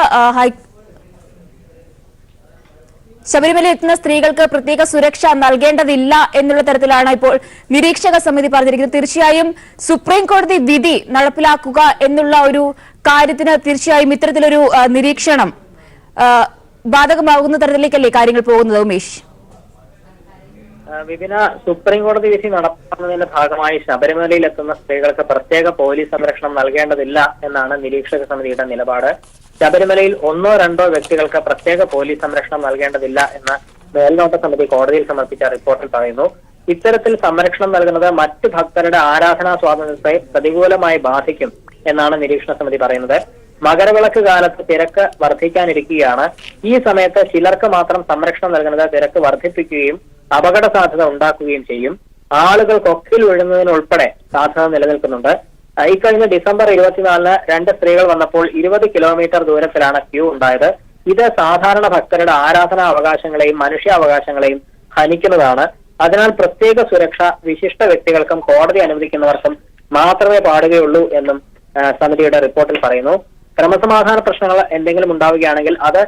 ശബരിമലയിൽ എത്തുന്ന സ്ത്രീകൾക്ക് പ്രത്യേക സുരക്ഷ നൽകേണ്ടതില്ല എന്നുള്ള തരത്തിലാണ് ഇപ്പോൾ നിരീക്ഷക സമിതി പറഞ്ഞിരിക്കുന്നത്. തീർച്ചയായും സുപ്രീം കോടതി വിധി നടപ്പിലാക്കുക എന്നുള്ള ഒരു കാര്യത്തിന് തീർച്ചയായും ഇത്തരത്തിലൊരു നിരീക്ഷണം ബാധകമാകുന്ന തരത്തിലേക്കല്ലേ കാര്യങ്ങൾ പോകുന്നത് ഉമേഷ്? വിപിന, സുപ്രീം കോടതി വിധി നടപ്പാക്കുന്നതിന്റെ ഭാഗമായി ശബരിമലയിൽ എത്തുന്ന സ്ത്രീകൾക്ക് പ്രത്യേക പോലീസ് സംരക്ഷണം നൽകേണ്ടതില്ല എന്നാണ് നിരീക്ഷക സമിതിയുടെ നിലപാട്. ശബരിമലയിൽ ഒന്നോ രണ്ടോ വ്യക്തികൾക്ക് പ്രത്യേക പോലീസ് സംരക്ഷണം നൽകേണ്ടതില്ല എന്ന് മേൽനോട്ട സമിതി കോടതിയിൽ സമർപ്പിച്ച റിപ്പോർട്ടിൽ പറയുന്നു. ഇത്തരത്തിൽ സംരക്ഷണം നൽകുന്നത് മറ്റ് ഭക്തരുടെ ആരാധനാ സ്വാതന്ത്ര്യത്തെ പ്രതികൂലമായി ബാധിക്കും എന്നാണ് നിരീക്ഷണ സമിതി പറയുന്നത്. മകരവിളക്ക് കാലത്ത് തിരക്ക് വർദ്ധിക്കാനിരിക്കുകയാണ്. ഈ സമയത്ത് ചിലർക്ക് മാത്രം സംരക്ഷണം നൽകുന്നത് തിരക്ക് വർദ്ധിപ്പിക്കുകയും അപകട സാധ്യത ഉണ്ടാക്കുകയും ചെയ്യും. ആളുകൾ കൊക്കിൽ വീഴുന്നതിനുൾപ്പെടെ സാധ്യത നിലനിൽക്കുന്നുണ്ട്. ഇക്കഴിഞ്ഞ ഡിസംബർ 24-ന് 2 സ്ത്രീകൾ വന്നപ്പോൾ 20 കിലോമീറ്റർ ദൂരത്തിലാണ് ക്യൂ ഉണ്ടായത്. ഇത് സാധാരണ ഭക്തരുടെ ആരാധനാ അവകാശങ്ങളെയും മനുഷ്യാവകാശങ്ങളെയും ഹനിക്കുന്നതാണ്. അതിനാൽ പ്രത്യേക സുരക്ഷ വിശിഷ്ട വ്യക്തികൾക്കും കോടതി അനുവദിക്കുന്നവർക്കും മാത്രമേ പാടുകയുള്ളൂ എന്നും സമിതിയുടെ റിപ്പോർട്ടിൽ പറയുന്നു. ക്രമസമാധാന പ്രശ്നങ്ങൾ എന്തെങ്കിലും ഉണ്ടാവുകയാണെങ്കിൽ അത്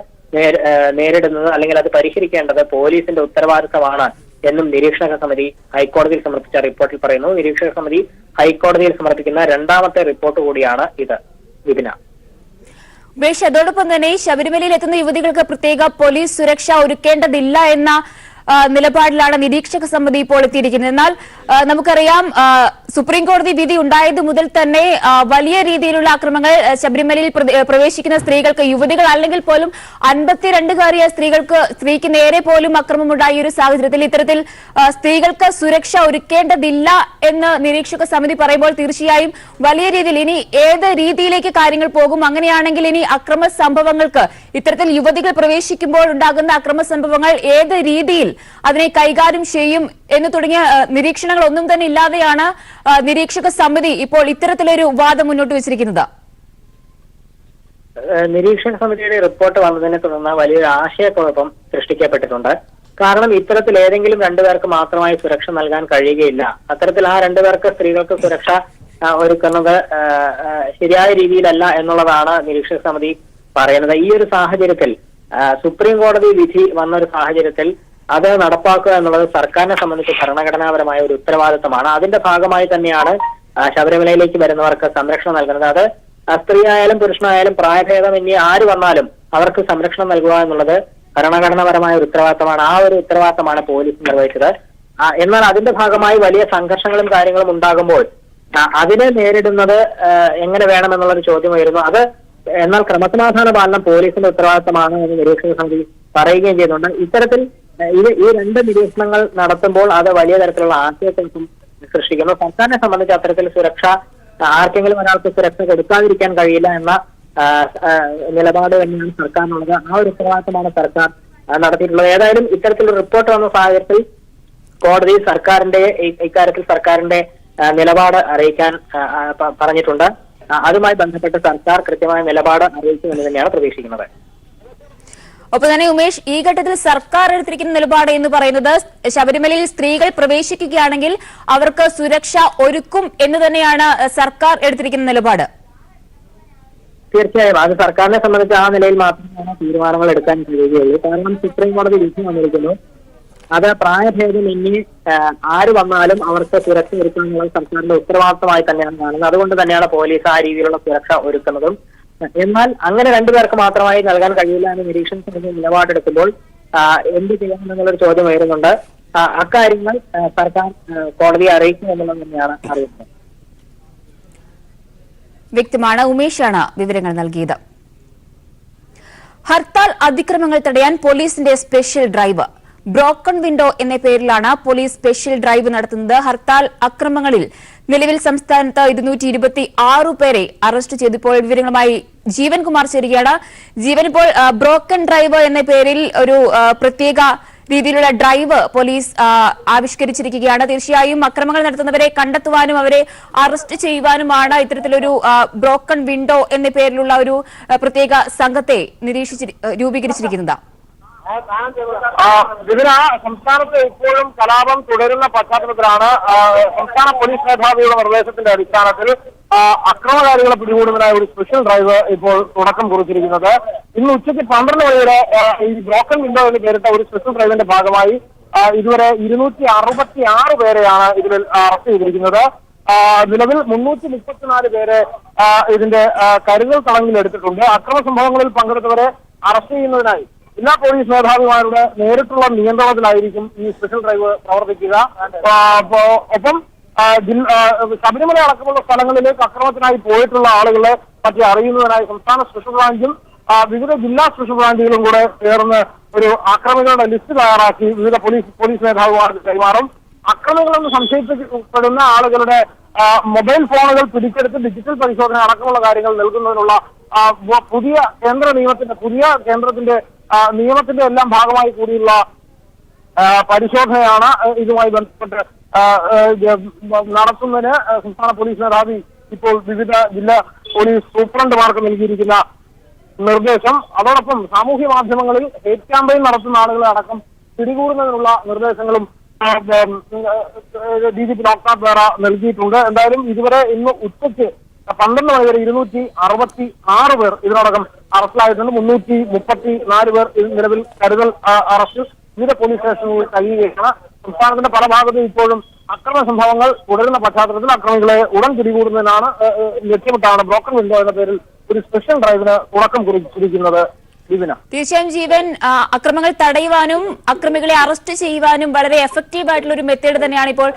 നേരിടുന്നത് അല്ലെങ്കിൽ അത് പരിഹരിക്കേണ്ടത് പോലീസിന്റെ ഉത്തരവാദിത്തമാണ് എന്നും നിരീക്ഷക സമിതി ഹൈക്കോടതിയിൽ സമർപ്പിച്ച റിപ്പോർട്ടിൽ പറയുന്നു. നിരീക്ഷക സമിതി ഹൈക്കോടതിയിൽ സമർപ്പിക്കുന്ന രണ്ടാമത്തെ റിപ്പോർട്ട് കൂടിയാണ് ഇത്. വിപിന. ഉമേഷ്, അതോടൊപ്പം തന്നെ ശബരിമലയിൽ എത്തുന്ന യുവതികൾക്ക് പ്രത്യേക പോലീസ് സുരക്ഷ ഒരുക്കേണ്ടതില്ല എന്ന നിലപാടിലാണ് നിരീക്ഷക സമിതി ഇപ്പോൾ എത്തിയിരിക്കുന്നത്. എന്നാൽ നമുക്കറിയാം, സുപ്രീം കോടതി വിധി ഉണ്ടായത് മുതൽ തന്നെ വലിയ രീതിയിലുള്ള ആക്രമണങ്ങൾ ശബരിമലയിൽ പ്രവേശിക്കുന്ന സ്ത്രീകൾക്ക്, യുവതികൾ അല്ലെങ്കിൽ പോലും 52-കാരിയായ സ്ത്രീക്ക് നേരെ പോലും അക്രമമുണ്ടായ ഒരു സാഹചര്യത്തിൽ ഇത്തരത്തിൽ സ്ത്രീകൾക്ക് സുരക്ഷ ഒരുക്കേണ്ടതില്ല എന്ന് നിരീക്ഷക സമിതി പറയുമ്പോൾ തീർച്ചയായും വലിയ രീതിയിൽ ഇനി ഏത് രീതിയിലേക്ക് കാര്യങ്ങൾ പോകും? അങ്ങനെയാണെങ്കിൽ ഇനി അക്രമ സംഭവങ്ങൾക്ക്, ഇത്തരത്തിൽ യുവതികൾ പ്രവേശിക്കുമ്പോൾ ഉണ്ടാകുന്ന അക്രമ സംഭവങ്ങൾ ഏത് രീതിയിൽ അതിനെ കൈകാര്യം ചെയ്യും എന്ന് തുടങ്ങിയ നിരീക്ഷണങ്ങൾ ഒന്നും തന്നെ ഇല്ലാതെയാണ് നിരീക്ഷക സമിതി ഇപ്പോൾ ഇത്തരത്തിലൊരു വാദം മുന്നോട്ട് വെച്ചിരിക്കുന്നത്. നിരീക്ഷക സമിതിയുടെ റിപ്പോർട്ട് വന്നതിനെ തുടർന്ന് വലിയൊരു ആശയക്കുഴപ്പം സൃഷ്ടിക്കപ്പെട്ടിട്ടുണ്ട്. കാരണം ഇത്തരത്തിൽ ഏതെങ്കിലും 2 പേർക്ക് മാത്രമായി സുരക്ഷ നൽകാൻ കഴിയുകയില്ല. അത്തരത്തിൽ ആ 2 പേർക്ക് സ്ത്രീകൾക്ക് സുരക്ഷ ഒരുക്കുന്നത് ശരിയായ രീതിയിലല്ല എന്നുള്ളതാണ് നിരീക്ഷക സമിതി പറയുന്നത്. ഈ ഒരു സാഹചര്യത്തിൽ സുപ്രീം കോടതി വിധി വന്ന ഒരു സാഹചര്യത്തിൽ അത് നടപ്പാക്കുക എന്നുള്ളത് സർക്കാരിനെ സംബന്ധിച്ച് ഭരണഘടനാപരമായ ഒരു ഉത്തരവാദിത്തമാണ്. അതിന്റെ ഭാഗമായി തന്നെയാണ് ശബരിമലയിലേക്ക് വരുന്നവർക്ക് സംരക്ഷണം നൽകുന്നത്. അത് സ്ത്രീയായാലും പുരുഷനായാലും പ്രായഭേദമന്യേ ആര് വന്നാലും അവർക്ക് സംരക്ഷണം നൽകുക എന്നുള്ളത് ഭരണഘടനാപരമായ ഒരു ഉത്തരവാദിത്തമാണ്. ആ ഒരു ഉത്തരവാദിത്തമാണ് പോലീസ് നിർവഹിച്ചത്. എന്നാൽ അതിന്റെ ഭാഗമായി വലിയ സംഘർഷങ്ങളും കാര്യങ്ങളും ഉണ്ടാകുമ്പോൾ അതിനെ നേരിടുന്നത് എങ്ങനെ വേണമെന്നുള്ളൊരു ചോദ്യം ഉയരുന്നു. അത് എന്നാൽ ക്രമസമാധാന പാലനം പോലീസിന്റെ ഉത്തരവാദിത്തമാണ് എന്ന് നിരീക്ഷക സമിതി പറയുകയും ചെയ്യുന്നുണ്ട്. ഇത്തരത്തിൽ ഈ 2 നിരീക്ഷണങ്ങൾ നടത്തുമ്പോൾ അത് വലിയ തരത്തിലുള്ള ആശയക്കുഴപ്പം സൃഷ്ടിക്കുന്നു. സർക്കാരിനെ സംബന്ധിച്ച് അത്തരത്തിൽ സുരക്ഷ ആർക്കെങ്കിലും ഒരാൾക്ക് സുരക്ഷ കൊടുക്കാതിരിക്കാൻ കഴിയില്ല എന്ന നിലപാട് തന്നെയാണ് സർക്കാരിനുള്ളത്. ആ ഒരു ഉത്തരവാദിത്തമാണ് സർക്കാർ നടത്തിയിട്ടുള്ളത്. ഏതായാലും ഇത്തരത്തിലൊരു റിപ്പോർട്ട് വന്ന സാഹചര്യത്തിൽ കോടതി ഇക്കാര്യത്തിൽ സർക്കാരിന്റെ നിലപാട് അറിയിക്കാൻ പറഞ്ഞിട്ടുണ്ട്. അതുമായി ബന്ധപ്പെട്ട് സർക്കാർ കൃത്യമായ നിലപാട് അറിയിക്കുമെന്ന് തന്നെയാണ് പ്രതീക്ഷിക്കുന്നത്. ഒപ്പം തന്നെ ഉമേഷ്, ഈ ഘട്ടത്തിൽ സർക്കാർ എടുത്തിരിക്കുന്ന നിലപാട് എന്ന് പറയുന്നത് ശബരിമലയിൽ സ്ത്രീകൾ പ്രവേശിക്കുകയാണെങ്കിൽ അവർക്ക് സുരക്ഷ ഒരുക്കും എന്ന് തന്നെയാണ് സർക്കാർ എടുത്തിരിക്കുന്ന നിലപാട്. തീർച്ചയായും അത് സർക്കാരിനെ സംബന്ധിച്ച് ആ നിലയിൽ മാത്രമാണ് തീരുമാനങ്ങൾ എടുക്കാൻ കഴിയുകയുള്ളൂ. കാരണം സുപ്രീം കോടതി വിധി വന്നിരിക്കുന്നു. അത് പ്രായഭേദമന്യേ ആര് വന്നാലും അവർക്ക് സുരക്ഷ ഒരുക്കാനുള്ള സർക്കാരിന്റെ ഉത്തരവാദിത്തമായി തന്നെയാണ് കാണുന്നത്. അതുകൊണ്ട് തന്നെയാണ് പോലീസ് ആ രീതിയിലുള്ള സുരക്ഷ ഒരുക്കുന്നതും. എന്നാൽ അങ്ങനെ 2 പേർക്ക് മാത്രമായി നൽകാൻ കഴിയില്ല എന്ന് നിരീക്ഷണ സമിതി നിലപാടെടുക്കുമ്പോൾ എന്ത് ചെയ്യണമെന്നുള്ളൊരു ചോദ്യം ഉയരുന്നുണ്ട്. അക്കാര്യങ്ങൾ സർക്കാർ കോടതിയെ അറിയിക്കുമെന്നുള്ളത് തന്നെയാണ് അറിയുന്നത്. വ്യക്തമാണ്. ഉമേഷാണ് വിവരങ്ങൾ നൽകിയത്. ഹർത്താൽ അതിക്രമങ്ങൾ തടയാൻ പോലീസിന്റെ സ്പെഷ്യൽ ഡ്രൈവ്. ബ്രോക്കൺ വിൻഡോ എന്ന പേരിലാണ് പോലീസ് സ്പെഷ്യൽ ഡ്രൈവ് നടത്തുന്നത്. ഹർത്താൽ അക്രമങ്ങളിൽ നിലവിൽ സംസ്ഥാനത്ത് 226 പേരെ അറസ്റ്റ് ചെയ്തപ്പോൾ വിവരങ്ങളുമായി ജീവൻ കുമാർ ചേരുകയാണ്. ജീവൻ, ഇപ്പോൾ ബ്രോക്കൺ ഡ്രൈവ് എന്ന പേരിൽ ഒരു പ്രത്യേക രീതിയിലുള്ള ഡ്രൈവ് പോലീസ് ആവിഷ്കരിച്ചിരിക്കുകയാണ്. തീർച്ചയായും അക്രമങ്ങൾ നടത്തുന്നവരെ കണ്ടെത്തുവാനും അവരെ അറസ്റ്റ് ചെയ്യുവാനുമാണ് ഇത്തരത്തിലൊരു ബ്രോക്കൺ വിൻഡോ എന്ന പേരിലുള്ള ഒരു പ്രത്യേക സംഘത്തെ രൂപീകരിച്ചിരിക്കുന്നത്. ഇതിന് സംസ്ഥാനത്ത് ഇപ്പോഴും കലാപം തുടരുന്ന പശ്ചാത്തലത്തിലാണ് സംസ്ഥാന പോലീസ് മേധാവിയുടെ നിർദ്ദേശത്തിന്റെ അടിസ്ഥാനത്തിൽ അക്രമകാരികളെ പിടികൂടുന്നതിനായി ഒരു സ്പെഷ്യൽ ഡ്രൈവ് ഇപ്പോൾ തുടക്കം കുറിച്ചിരിക്കുന്നത്. ഇന്ന് ഉച്ചയ്ക്ക് 12 മണിയുടെ ഈ ബ്രോക്കൺ വിൻഡോ എന്ന് പേരിട്ട ഒരു സ്പെഷ്യൽ ഡ്രൈവിന്റെ ഭാഗമായി ഇതുവരെ 266 പേരെയാണ് ഇതിൽ അറസ്റ്റ് ചെയ്തിരിക്കുന്നത്. നിലവിൽ 334 പേരെ ഇതിന്റെ കരുതൽ തടങ്കലിൽ എടുത്തിട്ടുണ്ട്. അക്രമ സംഭവങ്ങളിൽ പങ്കെടുത്തവരെ അറസ്റ്റ് ചെയ്യുന്നതിനായി ജില്ലാ പോലീസ് മേധാവിമാരുടെ നേരിട്ടുള്ള നിയന്ത്രണത്തിലായിരിക്കും ഈ സ്പെഷ്യൽ ഡ്രൈവ് പ്രവർത്തിക്കുക. ഒപ്പം ശബരിമല അടക്കമുള്ള സ്ഥലങ്ങളിലേക്ക് അക്രമത്തിനായി പോയിട്ടുള്ള ആളുകളെ പറ്റി അറിയുന്നതിനായി സംസ്ഥാന സ്പെഷ്യൽ ബ്രാഞ്ചും വിവിധ ജില്ലാ സ്പെഷ്യൽ ബ്രാഞ്ചുകളും കൂടെ ചേർന്ന് ഒരു ആക്രമികളുടെ ലിസ്റ്റ് തയ്യാറാക്കി വിവിധ പോലീസ് മേധാവിമാർക്ക് കൈമാറും. അക്രമികളെന്ന് സംശയിക്കപ്പെടുന്ന ആളുകളുടെ മൊബൈൽ ഫോണുകൾ പിടിച്ചെടുത്ത് ഡിജിറ്റൽ പരിശോധന അടക്കമുള്ള കാര്യങ്ങൾ നൽകുന്നതിനുള്ള പുതിയ കേന്ദ്രത്തിന്റെ നിയമത്തിന്റെ എല്ലാം ഭാഗമായി കൂടിയുള്ള പരിശോധനയാണ് ഇതുമായി ബന്ധപ്പെട്ട് നടത്തുന്നതിന് സംസ്ഥാന പോലീസ് മേധാവി ഇപ്പോൾ വിവിധ ജില്ലാ പോലീസ് സൂപ്രണ്ടുമാർക്ക് നൽകിയിരിക്കുന്ന നിർദ്ദേശം. അതോടൊപ്പം സാമൂഹ്യ മാധ്യമങ്ങളിൽ ഹേറ്റ് ക്യാമ്പയിൻ നടത്തുന്ന ആളുകളെ അടക്കം പിടികൂടുന്നതിനുള്ള നിർദ്ദേശങ്ങളും DGP ലോക്നാഥ് ബെഹ്റ നൽകിയിട്ടുണ്ട്. എന്തായാലും ഇതുവരെ ഇന്ന് ഉച്ചയ്ക്ക് 12 മണി വരെ 266 പേർ ഇതിനോടകം അറസ്റ്റിലായിട്ടുണ്ട്. 334 പേർ നിലവിൽ കരുതൽ അറസ്റ്റ് വിവിധ പോലീസ് സ്റ്റേഷനുകളിൽ കഴിയുകയാണ്. സംസ്ഥാനത്തിന്റെ പല ഭാഗത്തും ഇപ്പോഴും അക്രമ സംഭവങ്ങൾ തുടരുന്ന പശ്ചാത്തലത്തിൽ അക്രമികളെ ഉടൻ പിടികൂടുന്നതിനാണ് ലക്ഷ്യമിട്ടാണ് ബ്രോക്കൺ വിൻഡോ എന്ന പേരിൽ ഒരു സ്പെഷ്യൽ ഡ്രൈവിന് തുടക്കം കുറിച്ചിരിക്കുന്നത്. തീർച്ചയായും ജീവൻ, അക്രമങ്ങൾ തടയുവാനും അക്രമികളെ അറസ്റ്റ് ചെയ്യുവാനും വളരെ എഫക്റ്റീവ് ആയിട്ടുള്ള ഒരു മെത്തേഡ് തന്നെയാണ് ഇപ്പോൾ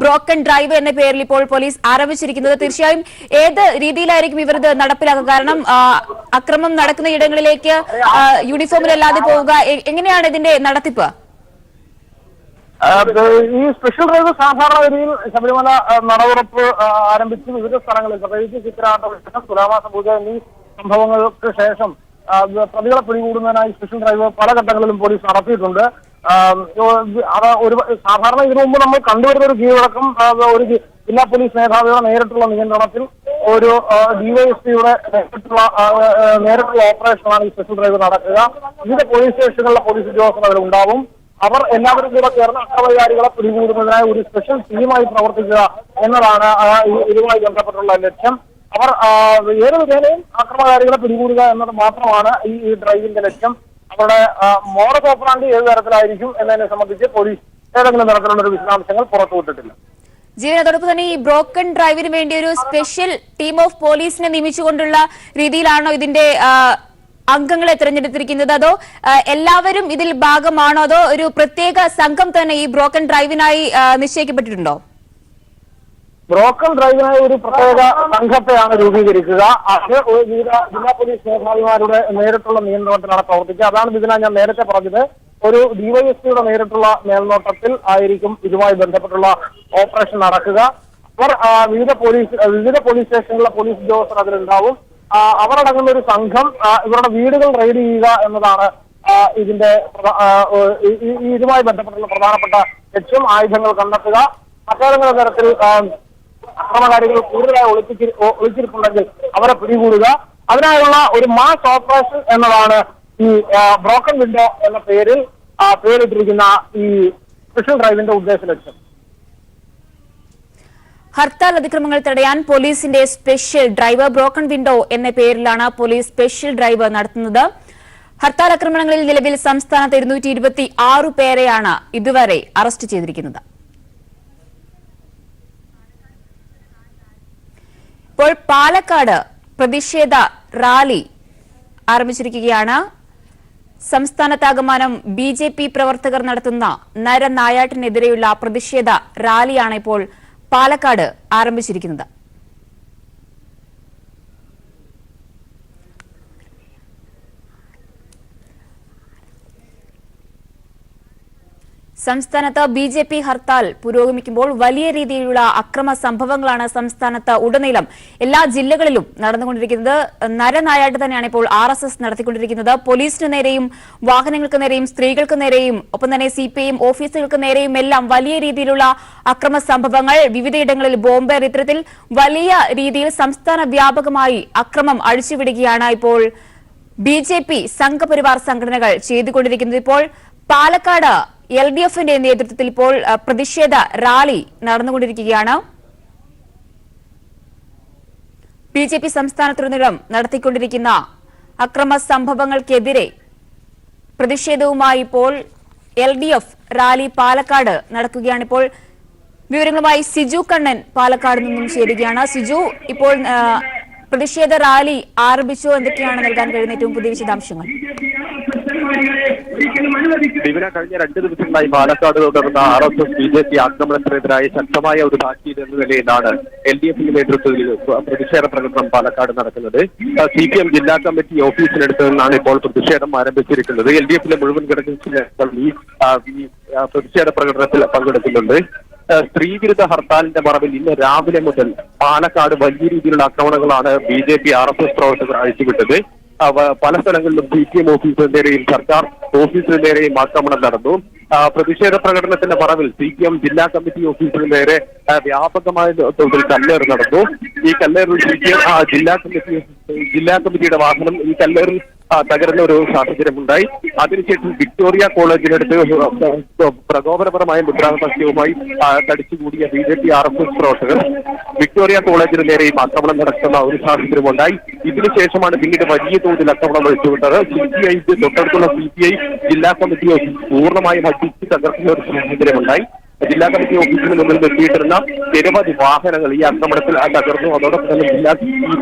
ബ്രോക്കൺ ഡ്രൈവ് എന്ന പേരിൽ ഇപ്പോൾ പോലീസ് ആരംഭിച്ചിരിക്കുന്നത്. തീർച്ചയായും ഏത് രീതിയിലായിരിക്കും ഇവർ ഇത് നടപ്പിലാക്കുക? കാരണം അക്രമം നടക്കുന്ന ഇടങ്ങളിലേക്ക് യൂണിഫോമിലല്ലാതെ പോവുക, എങ്ങനെയാണ് ഇതിന്റെ നടത്തിപ്പ്? ഈ സ്പെഷ്യൽ ഡ്രൈവ് സാധാരണഗതിയിൽ ശബരിമല നടവുറപ്പ് ആരംഭിച്ച് വിവിധ സ്ഥലങ്ങളിൽ, പ്രത്യേകിച്ച് ചിത്രാട്ടം, തുലാമാസ പൂജ എന്നീ സംഭവങ്ങൾക്ക് ശേഷം പ്രതികളെ പിടികൂടുന്നതിനായി സ്പെഷ്യൽ ഡ്രൈവ് പല ഘട്ടങ്ങളിലും പോലീസ് നടത്തിയിട്ടുണ്ട്. അത് സാധാരണ ഇതിനു മുമ്പ് നമ്മൾ കണ്ടുവരുന്ന ഒരു കീഴ്വഴക്കം ഒരു ജില്ലാ പോലീസ് മേധാവിയുടെ നേരിട്ടുള്ള നിയന്ത്രണത്തിൽ ഒരു ഡിവൈഎസ്പിയുടെ നേരിട്ടുള്ള ഓപ്പറേഷനാണ് ഈ സ്പെഷ്യൽ ഡ്രൈവ് നടക്കുക. വിവിധ പോലീസ് സ്റ്റേഷനുകളിലെ പോലീസ് ഉദ്യോഗസ്ഥർ അതിലുണ്ടാവും. അവർ എല്ലാവരും കൂടെ ചേർന്ന് അക്രമകാരികളെ പിടികൂടുന്നതിനായി ഒരു സ്പെഷ്യൽ ടീമായി പ്രവർത്തിക്കുക എന്നതാണ് ഇതുമായി ബന്ധപ്പെട്ടുള്ള ലക്ഷ്യം. അവർ ഏത് വിധേനയും അക്രമകാരികളെ പിടികൂടുക എന്നത് മാത്രമാണ് ഈ ഡ്രൈവിന്റെ ലക്ഷ്യം. അവരുടെ മോഡസ് ഓപ്പറാണ്ടി ഏത് തരത്തിലായിരിക്കും എന്നതിനെ സംബന്ധിച്ച് പോലീസ് ഏതെങ്കിലും തരത്തിലുള്ള ഒരു വിശദാംശങ്ങൾ പുറത്തുവിട്ടിട്ടില്ല. ജീവൻ, അതോടൊപ്പം തന്നെ ഈ ബ്രോക്കൺ ഡ്രൈവിന് വേണ്ടി ഒരു സ്പെഷ്യൽ ടീം ഓഫ് പോലീസിനെ നിയമിച്ചുകൊണ്ടുള്ള രീതിയിലാണോ ഇതിന്റെ അംഗങ്ങളെ തിരഞ്ഞെടുത്തിരിക്കുന്നത്? അതോ എല്ലാവരും ഇതിൽ ഭാഗമാണോ? അതോ ഒരു പ്രത്യേക സംഘം തന്നെ ഈ ബ്രോക്കൺ ഡ്രൈവിനായി നിശ്ചയിക്കപ്പെട്ടിട്ടുണ്ടോ? ബ്രോക്കൺ ഡ്രൈവിനായി ഒരു പ്രത്യേക സംഘത്തെയാണ് രൂപീകരിക്കുക. അത് വിവിധ ജില്ലാ പോലീസ് മേധാവിമാരുടെ നേരിട്ടുള്ള നിയന്ത്രണത്തിലാണ് പ്രവർത്തിക്കുക. അതാണ് ഇതിനാ ഞാൻ നേരത്തെ പറഞ്ഞത്. ഒരു ഡിവൈഎസ്പിയുടെ നേരിട്ടുള്ള മേൽനോട്ടത്തിൽ ആയിരിക്കും ഇതുമായി ബന്ധപ്പെട്ടുള്ള ഓപ്പറേഷൻ നടക്കുക. അവർ വിവിധ പോലീസ് സ്റ്റേഷനിലെ പോലീസ് ഉദ്യോഗസ്ഥർ അതിലുണ്ടാവും. അവരടങ്ങുന്ന ഒരു സംഘം ഇവരുടെ വീടുകൾ റെയ്ഡ് ചെയ്യുക എന്നതാണ് ഇതുമായി ബന്ധപ്പെട്ടുള്ള പ്രധാനപ്പെട്ട ലക്ഷ്യം. ആയുധങ്ങൾ കണ്ടെത്തുക, മറ്റേതെങ്കിലും തരത്തിൽ അക്രമകാരികൾ കൂടുതലായി ഒളിച്ചിരിപ്പുണ്ടെങ്കിൽ അവരെ പിടികൂടുക. അതിനായുള്ള ഒരു മാസ് ഓപ്പറേഷൻ എന്നതാണ് ഈ ബ്രോക്കൺ വിൻഡോ എന്ന പേരിൽ പേരിട്ടിരിക്കുന്ന ഈ സ്പെഷ്യൽ ഡ്രൈവിന്റെ ഉദ്ദേശ ലക്ഷ്യം. ഹർത്താൽ അതിക്രമങ്ങൾ തടയാൻ പോലീസിന്റെ സ്പെഷ്യൽ ഡ്രൈവ് ബ്രോക്കൺ വിൻഡോ എന്ന പേരിലാണ് പോലീസ് സ്പെഷ്യൽ ഡ്രൈവ് നടത്തുന്നത്. ഹർത്താൽ ആക്രമണങ്ങളിൽ നിലവിൽ സംസ്ഥാനത്ത് 226 പേരെയാണ് ഇതുവരെ അറസ്റ്റ് ചെയ്തിരിക്കുന്നത്. ഇപ്പോൾ പാലക്കാട് പ്രതിഷേധ റാലി ആരംഭിച്ചിരിക്കുകയാണ്. സംസ്ഥാനത്താകമാനം BJP പ്രവർത്തകർ നടത്തുന്ന നരനായാട്ടിനെതിരെയുള്ള പ്രതിഷേധ റാലിയാണ് ഇപ്പോൾ പാലക്കാട് ആരംഭിച്ചിരിക്കുന്നത്. സംസ്ഥാനത്ത് BJP ഹർത്താൽ പുരോഗമിക്കുമ്പോൾ വലിയ രീതിയിലുള്ള അക്രമ സംഭവങ്ങളാണ് സംസ്ഥാനത്ത് ഉടനീളം എല്ലാ ജില്ലകളിലും നടന്നുകൊണ്ടിരിക്കുന്നത്. നരനായാട്ട് തന്നെയാണ് ഇപ്പോൾ RSS നടത്തിക്കൊണ്ടിരിക്കുന്നത്. പോലീസിന് നേരെയും വാഹനങ്ങൾക്ക് നേരെയും സ്ത്രീകൾക്ക് നേരെയും ഒപ്പം തന്നെ CPIM ഓഫീസുകൾക്ക് നേരെയും എല്ലാം വലിയ രീതിയിലുള്ള അക്രമ സംഭവങ്ങൾ, വിവിധയിടങ്ങളിൽ ബോംബേർ, ഇത്തരത്തിൽ വലിയ രീതിയിൽ സംസ്ഥാന വ്യാപകമായി അക്രമം അഴിച്ചുവിടുകയാണ് ഇപ്പോൾ BJP സംഘപരിവാർ സംഘടനകൾ ചെയ്തുകൊണ്ടിരിക്കുന്നത്. ഇപ്പോൾ പാലക്കാട് LDFന്റെ നേതൃത്വത്തിൽ ഇപ്പോൾ പ്രതിഷേധ റാലി നടന്നുകൊണ്ടിരിക്കുകയാണ്. BJP സംസ്ഥാനത്തുടനീളം നടത്തിക്കൊണ്ടിരിക്കുന്ന അക്രമ സംഭവങ്ങൾക്കെതിരെ പ്രതിഷേധവുമായി ഇപ്പോൾ LDF റാലി പാലക്കാട് നടക്കുകയാണ്. ഇപ്പോൾ വിവരങ്ങളുമായി സിജു കണ്ണൻ പാലക്കാട് നിന്നും ചേരുകയാണ്. സിജു, ഇപ്പോൾ പ്രതിഷേധ റാലി ആരംഭിച്ചോ? എന്തൊക്കെയാണ് നൽകാൻ കഴിയുന്ന ഏറ്റവും പുതിയ വിശദാംശങ്ങൾ? ദിവന കഴിഞ്ഞ 2 ദിവസങ്ങളായി പാലക്കാട് നടന്ന RSS BJP ആക്രമണത്തിനെതിരായ ശക്തമായ ഒരു താക്കീത് എന്ന നിലയിലാണ് LDFിന്റെ നേതൃത്വത്തിൽ പ്രതിഷേധ പ്രകടനം പാലക്കാട് നടക്കുന്നത്. CPM ജില്ലാ കമ്മിറ്റി ഓഫീസിനടുത്ത് നിന്നാണ് ഇപ്പോൾ പ്രതിഷേധം ആരംഭിച്ചിരിക്കുന്നത്. LDFിലെ മുഴുവൻ ഘടകകക്ഷികൾ ഈ പ്രതിഷേധ പ്രകടനത്തിൽ പങ്കെടുക്കുന്നുണ്ട്. സ്ത്രീവിരുദ്ധ ഹർത്താലിന്റെ മറവിൽ ഇന്ന് രാവിലെ മുതൽ പാലക്കാട് വലിയ രീതിയിലുള്ള ആക്രമണങ്ങളാണ് BJP RSS പ്രവർത്തകർ അഴിച്ചുവിട്ടത്. പല സ്ഥലങ്ങളിലും CPM ഓഫീസിന് നേരെയും സർക്കാർ ഓഫീസിന് നേരെയും ആക്രമണം നടന്നു. പ്രതിഷേധ പ്രകടനത്തിന്റെ മറവിൽ CPM ജില്ലാ കമ്മിറ്റി ഓഫീസിന് നേരെ വ്യാപകമായ തോതിൽ കല്ലേറ് നടന്നു. ഈ കല്ലേറിൽ CPM ജില്ലാ കമ്മിറ്റിയുടെ വാഹനം ഈ കല്ലേറിൽ തകരുന്ന ഒരു സാഹചര്യമുണ്ടായി. അതിനുശേഷം വിക്ടോറിയ കോളേജിനടുത്ത് പ്രകോപനപരമായ മുദ്രാവാക്യവുമായി തടിച്ചുകൂടിയ BJP RSS പ്രവർത്തകർ വിക്ടോറിയ കോളേജിന് നേരെയും ആക്രമണം നടക്കുന്ന ഒരു സാഹചര്യമുണ്ടായി. ഇതിനുശേഷമാണ് പിന്നീട് വലിയ തോതിൽ ആക്രമണം അഴിച്ചുവിട്ടത്. CPI തൊട്ടടുത്തുള്ള CPI ജില്ലാ കമ്മിറ്റി ഓഫീസ് പൂർണ്ണമായും അടിച്ച് തകർക്കുന്ന ഒരു സാഹചര്യമുണ്ടായി. ജില്ലാ കമ്മിറ്റി ഓഫീസിന് മുന്നിൽ നിർത്തിയിട്ടിരുന്ന നിരവധി വാഹനങ്ങൾ ഈ ആക്രമണത്തിൽ തകർന്നു. അതോടൊപ്പം തന്നെ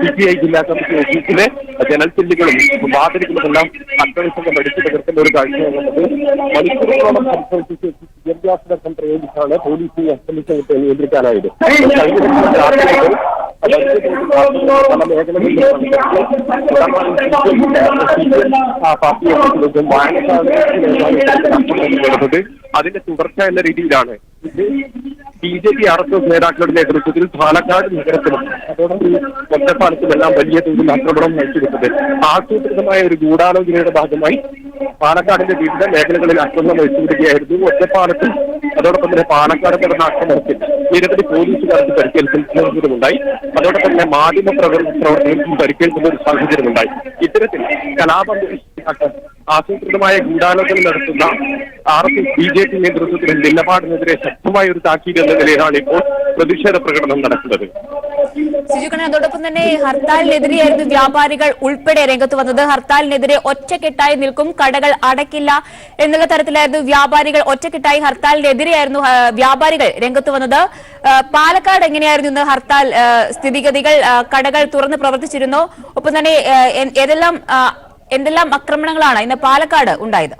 CPI ജില്ലാ കമ്മിറ്റി ഓഫീസിലെ ജനൽച്ചില്ലുകളും വാതിലുകളുമെല്ലാം അക്രമിസം അടിച്ചു തകർക്കുന്ന ഒരു കാഴ്ചയാണുള്ളത്. മണിക്കൂറുകളോളം വിദ്യാഭ്യാസം പ്രയോഗിച്ചാണ് പോലീസ് ഈ അക്രമിച്ചത്തെ നിയന്ത്രിക്കാനായത്. പല മേഖലകളിലും പാർട്ടി ഓഫീസിലേക്കും വായനശാല അതിന്റെ തുടർച്ച എന്ന രീതിയിലാണ് BJP RSS നേതാക്കളുടെ നേതൃത്വത്തിൽ പാലക്കാട് നഗരത്തിലും അതോടൊപ്പം ഒറ്റപ്പാലത്തുമെല്ലാം വലിയ തോതിൽ ആക്രമണം നയിച്ചിരുന്നത്. ആസൂത്രിതമായ ഒരു ഗൂഢാലോചനയുടെ ഭാഗമായി പാലക്കാടിന്റെ വിവിധ മേഖലകളിൽ ആക്രമണം നയിച്ചുവിടുകയായിരുന്നു. ഒറ്റപ്പാലത്തും അതോടൊപ്പം തന്നെ പാലക്കാട് നടന്ന ആക്രമണത്തിൽ നിരവധി പോലീസുകാർക്ക് പരിക്കേൽക്കുന്ന സാഹചര്യമുണ്ടായി. അതോടൊപ്പം തന്നെ മാധ്യമ പ്രവർത്തകർക്കും പരിക്കേൽക്കുന്ന ഒരു സാഹചര്യമുണ്ടായി. ഇത്തരത്തിൽ കലാപം ആസൂത്രിതമായ ഗൂഢാലോചന നടത്തുന്ന RSS BJP നേതൃത്വത്തിലും നിലപാടിനെതിരെ ശക്തമായ ഒരു താക്കീത് എന്ന നിലയിലാണ് ഇപ്പോൾ പ്രതിഷേധ പ്രകടനം നടക്കുന്നത്. സിജുകണ്ണൻ, അതോടൊപ്പം തന്നെ ഹർത്താലിനെതിരെയായിരുന്നു വ്യാപാരികൾ ഉൾപ്പെടെ രംഗത്ത് വന്നത്. ഹർത്താലിനെതിരെ ഒറ്റക്കെട്ടായി നിൽക്കും, കടകൾ അടയ്ക്കില്ല എന്നുള്ള തരത്തിലായിരുന്നു വ്യാപാരികൾ ഒറ്റക്കെട്ടായി ഹർത്താലിനെതിരെയായിരുന്നു വ്യാപാരികൾ രംഗത്ത് വന്നത്. പാലക്കാട് എങ്ങനെയായിരുന്നു ഇന്ന് ഹർത്താൽ സ്ഥിതിഗതികൾ? കടകൾ തുറന്ന് പ്രവർത്തിച്ചിരുന്നു. ഒപ്പം തന്നെ എന്തെല്ലാം ആക്രമണങ്ങളാണ് ഇന്ന് പാലക്കാട് ഉണ്ടായത്?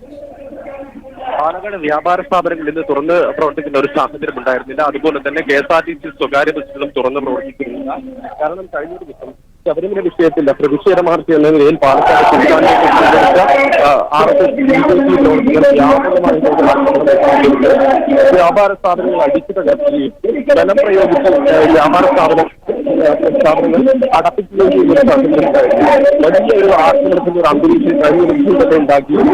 പാലക്കാട് വ്യാപാര സ്ഥാപനങ്ങൾ ഇന്ന് തുറന്ന് പ്രവർത്തിക്കുന്ന ഒരു സാഹചര്യം ഉണ്ടായിരുന്നില്ല. അതുപോലെ തന്നെ KSRTC സ്വകാര്യ ബസ്സുകളും തുറന്ന് പ്രവർത്തിക്കുന്നില്ല. കാരണം കഴിഞ്ഞ ദിവസം ശബരിമല വിഷയത്തിൽ പ്രതിഷേധ മാർച്ച് എന്ന നിലയിൽ പാലക്കാട് വ്യാപാര സ്ഥാപനങ്ങൾ അടിച്ചു തകർക്കുകയും ബലം പ്രയോഗിച്ച് വ്യാപാര സ്ഥാപനങ്ങൾ അടപ്പിക്കുകയും ചെയ്യുന്ന സാഹചര്യമുണ്ടായിരുന്നു. വലിയ ഒരു ആക്രമണത്തിന്റെ ഒരു അന്തരീക്ഷം കഴിഞ്ഞ ദിവസം തന്നെ ഉണ്ടാക്കിയിരുന്നു.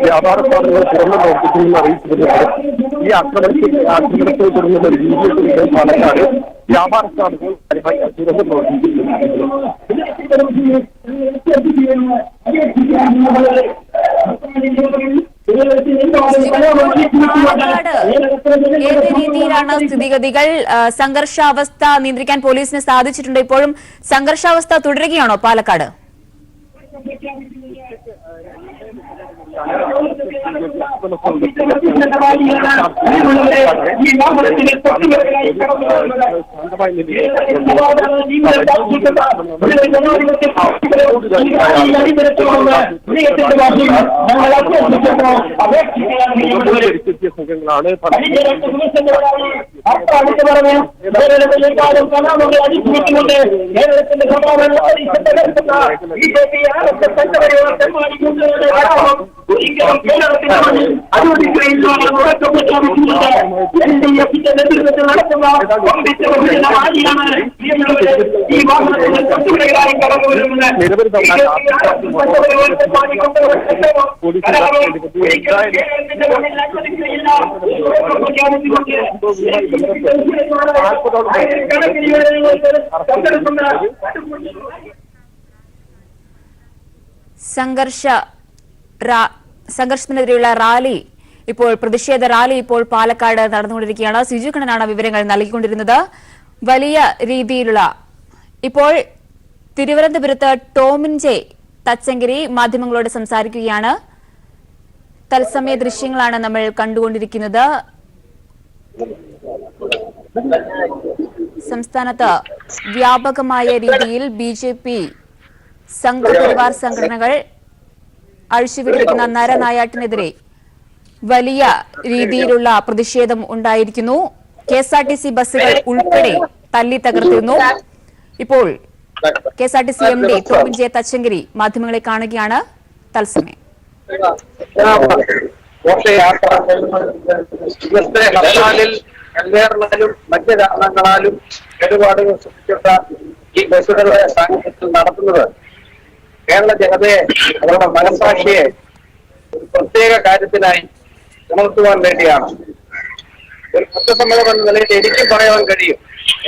വ്യാപാര സ്ഥാപനങ്ങൾ തുറന്നു പ്രവർത്തിക്കുമെന്ന് അറിയിച്ചിരുന്നത് ഈ ആക്രമണത്തെ തുടർന്നുള്ള രീതിയിൽ പാലക്കാട് വ്യാപാര സ്ഥാപനങ്ങൾ തുറന്നു പ്രവർത്തിക്കുന്നു. ഏത് രീതിയിലാണ് സ്ഥിതിഗതികൾ? സംഘർഷാവസ്ഥ നിയന്ത്രിക്കാൻ പോലീസിന് സാധിച്ചിട്ടുണ്ട്. ഇപ്പോഴും സംഘർഷാവസ്ഥ തുടരുകയാണോ പാലക്കാട്? സംഘങ്ങളാണ് സംഘർഷത്തിനെതിരെയുള്ള റാലി ഇപ്പോൾ പ്രതിഷേധ റാലി ഇപ്പോൾ പാലക്കാട് നടന്നുകൊണ്ടിരിക്കുകയാണ്. സിജു കണ്ണനാണ് വിവരങ്ങൾ നൽകിക്കൊണ്ടിരുന്നത്. വലിയ രീതിയിലുള്ള ഇപ്പോൾ തിരുവനന്തപുരത്ത് ടോമിൻ ജെ തച്ചങ്കരി മാധ്യമങ്ങളോട് സംസാരിക്കുകയാണ്. തത്സമയ ദൃശ്യങ്ങളാണ് നമ്മൾ കണ്ടുകൊണ്ടിരിക്കുന്നത്. സംസ്ഥാനത്ത് വ്യാപകമായ രീതിയിൽ BJP സംഘപരിവാർ സംഘടനകൾ അഴിച്ചുവിട്ടിരിക്കുന്ന നരനായാട്ടിനെതിരെ വലിയ രീതിയിലുള്ള പ്രതിഷേധം ഉണ്ടായിരിക്കുന്നു. KSRTC ബസ്സുകൾ ഉൾപ്പെടെ തല്ലി തകർത്തിരുന്നു. ഇപ്പോൾ KSRTC MD Tomin J Thachankary മാധ്യമങ്ങളെ കാണുകയാണ് തത്സമയം. മറ്റ് കാരണങ്ങളാലും കേടുപാടുകൾ സൃഷ്ടിച്ച ഈ ബസ്സുകളുടെ സാന്നിധ്യത്തിൽ നടത്തുന്നത് കേരള ജനതയെ അവരുടെ മനസാക്ഷിയെ ഒരു പ്രത്യേക കാര്യത്തിനായി ഉണർത്തുവാൻ വേണ്ടിയാണ്. ഒരു കുറ്റസമ്മതം എന്ന നിലയിൽ എനിക്കും പറയാൻ കഴിയും,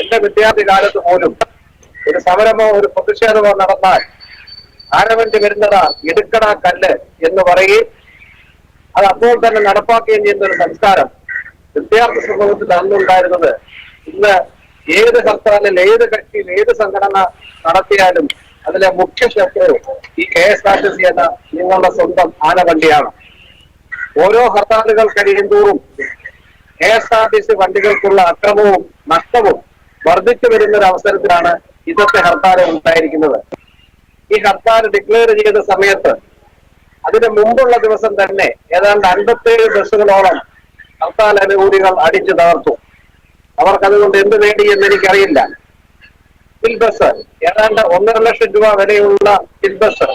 എന്റെ വിദ്യാർത്ഥി കാലത്ത് പോലും ഒരു സമരമോ ഒരു പ്രതിഷേധമോ നടന്നാൽ ആരവന്റെ വരുന്നതാ എടുക്കടാ കല്ല് എന്ന് പറയുകയും അത് അപ്പോൾ തന്നെ നടപ്പാക്കുകയും ചെയ്യുന്ന ഒരു സംസ്കാരം വിദ്യാർത്ഥി സമൂഹത്തിൽ അന്നുണ്ടായിരുന്നത് ഇന്ന് ഏത് ഹർത്താലിൽ ഏത് കക്ഷിയിൽ ഏത് സംഘടന നടത്തിയാലും അതിലെ മുഖ്യ ശത്രു ഈ KSRTC എന്ന നിങ്ങളുടെ സ്വന്തം ആനവണ്ടിയാണ്. ഓരോ ഹർത്താലുകൾ കഴിയും തോറും KSRTC വണ്ടികൾക്കുള്ള അക്രമവും നഷ്ടവും വർദ്ധിച്ചു വരുന്ന ഒരു അവസരത്തിലാണ് ഇന്നത്തെ ഹർത്താൽ ഉണ്ടായിരിക്കുന്നത്. ഈ ഹർത്താൽ ഡിക്ലെയർ ചെയ്ത സമയത്ത് അതിന് മുമ്പുള്ള ദിവസം തന്നെ ഏതാണ്ട് 57 ബസ്സുകളോളം ഹർത്താൽ അനുകൂലികൾ അടിച്ചു തകർത്തു. അവർക്കതുകൊണ്ട് എന്ത് വേണ്ടി എന്ന് എനിക്കറിയില്ല. ഹിൽ ബസ് ഏതാണ്ട് 1.5 ലക്ഷം രൂപ വിലയുള്ള ഹിൽ ബസ്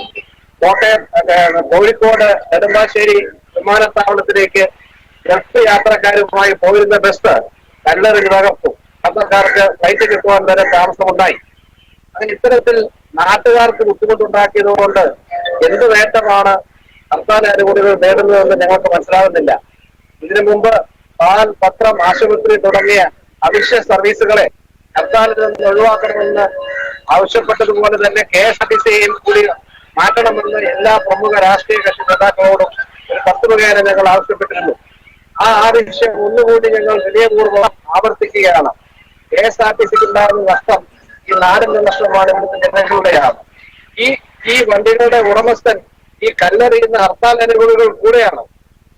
കോഴിക്കോട് നെടുമ്പാശ്ശേരി വിമാനത്താവളത്തിലേക്ക് ഗൾഫ് യാത്രക്കാരുമായി പോയിരുന്ന ബസ് കല്ലെറിഞ്ഞ് തകർത്തു. യാത്രക്കാർക്ക് ഫ്ലൈറ്റ് കിട്ടുവാൻ വരെ താമസമുണ്ടായി. അങ്ങനെ ഇത്തരത്തിൽ നാട്ടുകാർക്ക് ബുദ്ധിമുട്ടുണ്ടാക്കിയത് കൊണ്ട് എന്ത് നേട്ടമാണ് ഹർത്താൽ അനുകൂലികൾ നേടുന്നതെന്ന് ഞങ്ങൾക്ക് മനസ്സിലാകുന്നില്ല. ഇതിനു മുമ്പ് പാൽ, പത്രം, ആശുപത്രി തുടങ്ങിയ അവശ്യ സർവീസുകളെ ഹർത്താലിൽ നിന്ന് ഒഴിവാക്കണമെന്ന് ആവശ്യപ്പെട്ടതുപോലെ തന്നെ KSRTCയെയും കൂടി മാറ്റണമെന്ന് എല്ലാ പ്രമുഖ രാഷ്ട്രീയ കക്ഷി നേതാക്കളോടും ഒരു കത്തുമുഖേന ഞങ്ങൾ ആവശ്യപ്പെട്ടിരുന്നു. ആ ആവശ്യം ഒന്നുകൂടി ഞങ്ങൾ വിനയപൂർവ്വം ആവർത്തിക്കുകയാണ്. KSRTCക്ക് ഉണ്ടാകുന്ന നഷ്ടം ഈ നാടിന്റെ നഷ്ടമാണ്, ഇവിടുത്തെ ജനങ്ങളുടെയാണ്. ഈ വണ്ടികളുടെ ഉടമസ്ഥൻ ഈ കല്ലെറിയുന്ന ഹർത്താൽ അനുകൂലികൾ കൂടെയാണ്.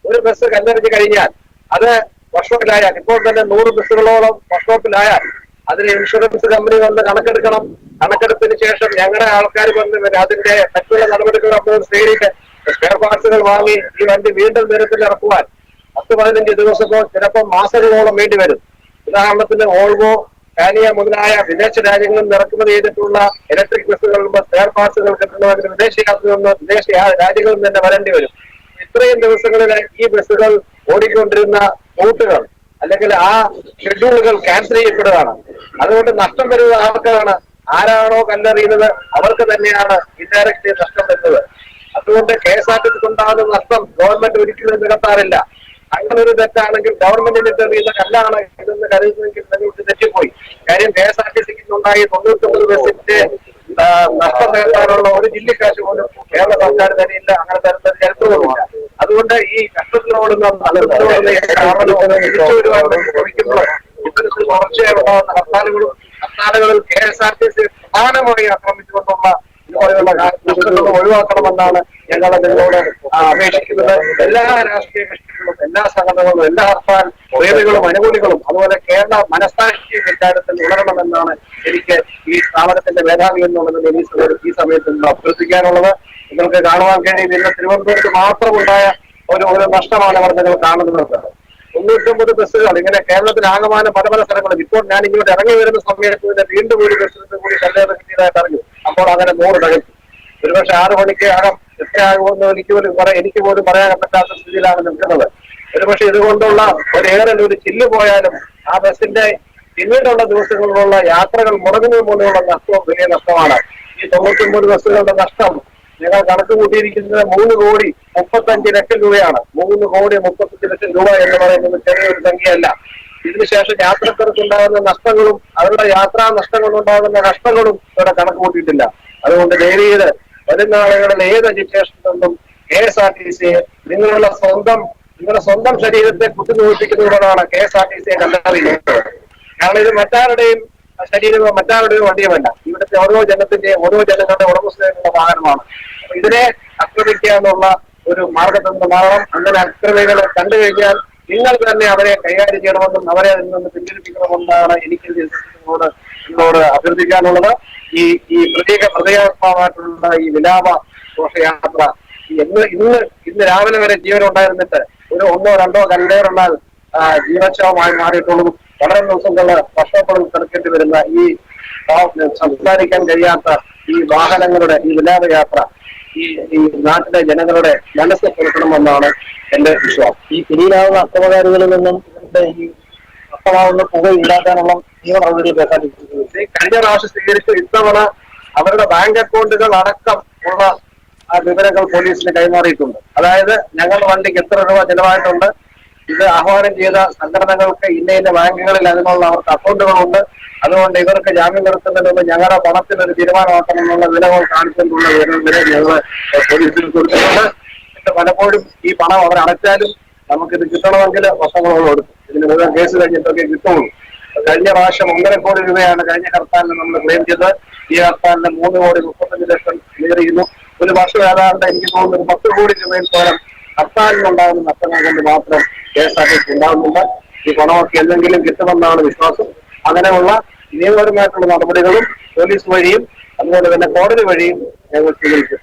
ഒരു ബസ് കല്ലെറിഞ്ഞു കഴിഞ്ഞാൽ അത് വർക്ക്ഷോപ്പിലായാൽ, ഇപ്പോൾ തന്നെ 100 ബസ്സുകളോളം വർക്ക്ഷോപ്പിലായാൽ അതിന് ഇൻഷുറൻസ് കമ്പനി വന്ന് കണക്കെടുക്കണം. കണക്കെടുപ്പിന് ശേഷം ഞങ്ങളുടെ ആൾക്കാർ വന്ന് അതിന്റെ മറ്റുള്ള നടപടികൾ അപ്പോൾ നേരിട്ട് സ്പെയർ പാർട്സുകൾ വാങ്ങി ഈ വണ്ടി വീണ്ടും നിരത്തിൽ ഇറക്കുവാൻ 10-15 ദിവസമോ ചിലപ്പോൾ മാസങ്ങളോളം വേണ്ടി വരും. ഉദാഹരണത്തിന് ഓൾവോ, കാനിയ മുതലായ വിദേശ രാജ്യങ്ങളിൽ നിന്ന് ഇറക്കുമതി ചെയ്തിട്ടുള്ള ഇലക്ട്രിക് ബസ്സുകൾ സ്പെയർ പാർട്സുകൾ കിട്ടുന്നതിന് വിദേശ രാജ്യങ്ങളിൽ നിന്ന് തന്നെ വരേണ്ടി വരും. ഇത്രയും ദിവസങ്ങളിൽ ഈ ബസ്സുകൾ ഓടിക്കൊണ്ടിരുന്ന റൂട്ടുകൾ അല്ലെങ്കിൽ ആ ഷെഡ്യൂളുകൾ ക്യാൻസൽ ചെയ്യപ്പെടുകയാണ്. അതുകൊണ്ട് നഷ്ടം വരുന്നത് ആർക്കാണ്? ആരാണോ കല്ലെറിയുന്നത് അവർക്ക് തന്നെയാണ് ഇൻഡയറക്റ്റ്ലി നഷ്ടം വരുന്നത്. അതുകൊണ്ട് KSRTCക്ക് ഉണ്ടാകുന്ന നഷ്ടം ഗവൺമെന്റ് ഒരിക്കലും നികത്താറില്ല. അങ്ങനെ ഒരു തെറ്റാണെങ്കിൽ ഗവൺമെന്റിന് തെളിയുന്ന കല്ലാണ് ഇതെന്ന് കരുതുന്നെങ്കിൽ നിങ്ങൾക്ക് തെറ്റിപ്പോയി. കാര്യം KSRTCക്ക് ഉണ്ടായി 99 ബസ്സിന്റെ നഷ്ടം നേടാനുള്ള ഒരു ജില്ലക്കാശ് പോലും കേരള സർക്കാർ തന്നെയില്ല. അങ്ങനെ തരുന്ന ചരിത്രവുമില്ല. അതുകൊണ്ട് ഈ കഷ്ടത്തിനോടുന്ന ശ്രമിക്കുമ്പോൾ ഇത്തരത്തിൽ തുടർച്ചയായുണ്ടാകുന്ന ഹർത്താലുകളിൽ KSRTC പ്രധാനമായി ആക്രമിച്ചുകൊണ്ടുള്ള ഇതുപോലെയുള്ള നഷ്ടങ്ങൾ ഒഴിവാക്കണമെന്നാണ് ഞങ്ങൾ നിങ്ങളോട് അപേക്ഷിക്കുന്നത്. എല്ലാ രാഷ്ട്രീയ കക്ഷികളും എല്ലാ സംഘടനകളും എല്ലാ ഹർത്താൽ പ്രേമികളും അനുകൂലികളും അതുപോലെ കേരള മനസാക്ഷി ഇക്കാര്യത്തിൽ ഉണരണമെന്നാണ് എനിക്ക് ഈ സ്ഥാപനത്തിന്റെ മേധാവി എന്നുള്ളതിൽ ഈ സമയത്ത് അഭ്യർത്ഥിക്കാനുള്ളത്. നിങ്ങൾക്ക് കാണുവാൻ കഴിയും, ഇന്ന് തിരുവനന്തപുരത്ത് മാത്രമുണ്ടായ ഒരു നഷ്ടമാണ് അവർ നിങ്ങൾ കാണുന്നത്. 99 ബസ്സുകൾ ഇങ്ങനെ കേരളത്തിലാകമാനം പല പല സ്ഥലങ്ങളിൽ. ഇപ്പോൾ ഞാൻ ഇങ്ങോട്ട് ഇറങ്ങി വരുന്ന സമയത്ത് തന്നെ വീണ്ടും ഒരു ബസ്സിൽ കൂടി കല്ലേറ് കിട്ടിയതായിട്ട് അറിഞ്ഞു. അപ്പോൾ അങ്ങനെ 100 തകച്ചു. ഒരുപക്ഷെ 6 മണിക്ക് അകം എത്രയാകുമെന്ന് എനിക്ക് പോലും പറയാൻ പറ്റാത്ത സ്ഥിതിയിലാണ് നിൽക്കുന്നത്. ഒരുപക്ഷെ ഇതുകൊണ്ടുള്ള ഒരു ചില്ല് പോയാലും ആ ബസ്സിന്റെ പിന്നീടുള്ള ദിവസങ്ങളിലുള്ള യാത്രകൾ മുടങ്ങുന്നത് പോലെയുള്ള നഷ്ടവും വലിയ നഷ്ടമാണ്. ഈ 99 ബസ്സുകളുടെ നഷ്ടം ഞങ്ങൾ കണക്ക് കൂട്ടിയിരിക്കുന്നത് 3,35,00,000 രൂപയാണ്. 3,35,00,000 രൂപ എന്ന് പറയുന്നത് ചെറിയൊരു സംഖ്യയല്ല. ഇതിനുശേഷം യാത്രക്കാർക്കുണ്ടാകുന്ന നഷ്ടങ്ങളും അവരുടെ യാത്രാ നഷ്ടങ്ങളുണ്ടാകുന്ന നഷ്ടങ്ങളും ഇവിടെ കണക്ക് കൂട്ടിയിട്ടില്ല. അതുകൊണ്ട് ദയവീത് വരുന്ന ആളുകളിൽ ഏത് എഡ്യൂക്കേഷനിൽ നിന്നും KSRTCയെ നിങ്ങളുടെ സ്വന്തം ശരീരത്തെ കുത്തിനോപ്പിക്കുന്നതിനോടാണ് KSRTCയെ കണ്ടറിയുന്നത്. കാരണം ഇത് മറ്റാരുടെയും ശരീരമോ മറ്റാരുടെയോ വണ്ടിയുമല്ല. ഇവിടുത്തെ ഓരോ ജനങ്ങളുടെ ഉടമസ്ഥതയുള്ള വാഹനമാണ്. ഇതിനെ ആക്രമിക്കുക എന്നുള്ള ഒരു മാർഗതന്ത്രം മാറണം. അങ്ങനെ അക്രമികളെ കണ്ടു കഴിഞ്ഞാൽ നിങ്ങൾ തന്നെ അവരെ കൈകാര്യം ചെയ്യണമെന്നും അവരെ അതിൽ നിന്ന് പിന്തിരിപ്പിക്കണമെന്നാണ് എനിക്ക് നിങ്ങളോട് അഭ്യർത്ഥിക്കാനുള്ളത്. ഈ പ്രതീകാത്മകമായിട്ടുള്ള ഈ വിലാപ ഘോഷയാത്ര ഇന്ന് രാവിലെ വരെ ജീവനുണ്ടായിരുന്നിട്ട് ഒരു 1 or 2 കല്ലേറുണ്ടാൽ ജീവച്ഛവമായി മാറിയിട്ടുള്ളൂ. വളരെ ദിവസങ്ങൾ വർഷപ്പെടും കിടക്കേണ്ടി വരുന്ന ഈ സംസാരിക്കാൻ കഴിയാത്ത ഈ വാഹനങ്ങളുടെ ഈ വിലാപയാത്ര ഈ നാട്ടിലെ ജനങ്ങളുടെ മനസ്സ് പുറത്തണമെന്നാണ് എന്റെ വിശ്വാസം. ഈ പിടിയിലാവുന്ന അക്രമകാരികളിൽ നിന്നും ഈ നഷ്ടമാവുന്ന പുക ഉണ്ടാക്കാനുള്ള നിയമ നടപടികൾ കഴിഞ്ഞ പ്രാവശ്യം സ്വീകരിച്ചു. ഇത്തവണ അവരുടെ ബാങ്ക് അക്കൗണ്ടുകൾ അടക്കം ഉള്ള വിവരങ്ങൾ പോലീസിന് കൈമാറിയിട്ടുണ്ട്. അതായത് ഞങ്ങളുടെ വണ്ടിക്ക് എത്ര രൂപ ചെലവായിട്ടുണ്ട്, ഇത് ആഹ്വാനം ചെയ്ത സംഘടനകൾക്ക് ഇന്ന ബാങ്കുകളിൽ അതിനുള്ള അവർക്ക് അക്കൗണ്ടുകളുണ്ട്, അതുകൊണ്ട് ഇവർക്ക് ജാമ്യം നിർത്തുന്നതിന് മുമ്പ് ഞങ്ങളുടെ പണത്തിനൊരു തീരുമാനമാക്കണമെന്നുള്ള വിലകൾ കാണിച്ചുകൊണ്ടുള്ള വിവരങ്ങൾ ഞങ്ങൾ പോലീസിൽ കൊടുത്തിട്ടുണ്ട്. പക്ഷെ പലപ്പോഴും ഈ പണം അവർ അടച്ചാലും നമുക്കിത് കിട്ടണമെങ്കിൽ വർഷങ്ങളോളം എടുക്കും. ഇതിന് മുഴുവൻ കേസ് കഴിഞ്ഞിട്ടൊക്കെ കിട്ടുള്ളൂ. കഴിഞ്ഞ പ്രാവശ്യം 1.5 കോടി രൂപയാണ് കഴിഞ്ഞ ഹർത്താലിന് നമ്മൾ ക്ലെയിം ചെയ്തത്. ഈ ഹർത്താലിന് 3,35,00,000 ക്ലിയർ ചെയ്യുന്നു. ഒരു വർഷം ഏതാണ്ട് എനിക്ക് തോന്നുന്നു 10 കോടി രൂപയിൽ പോലും ഹർത്താലിനുണ്ടാകുന്ന നഷ്ടങ്ങൾ കൊണ്ട് മാത്രം KSRTC ഉണ്ടാകുന്നില്ല. ഈ പണമൊക്കെ എന്തെങ്കിലും കിട്ടുമെന്നാണ് വിശ്വാസം. അങ്ങനെയുള്ള നിയമപരമായിട്ടുള്ള നടപടികളും പോലീസ് വഴിയും അതുപോലെ തന്നെ കോടതി വഴിയും ഞങ്ങൾ സ്വീകരിക്കും.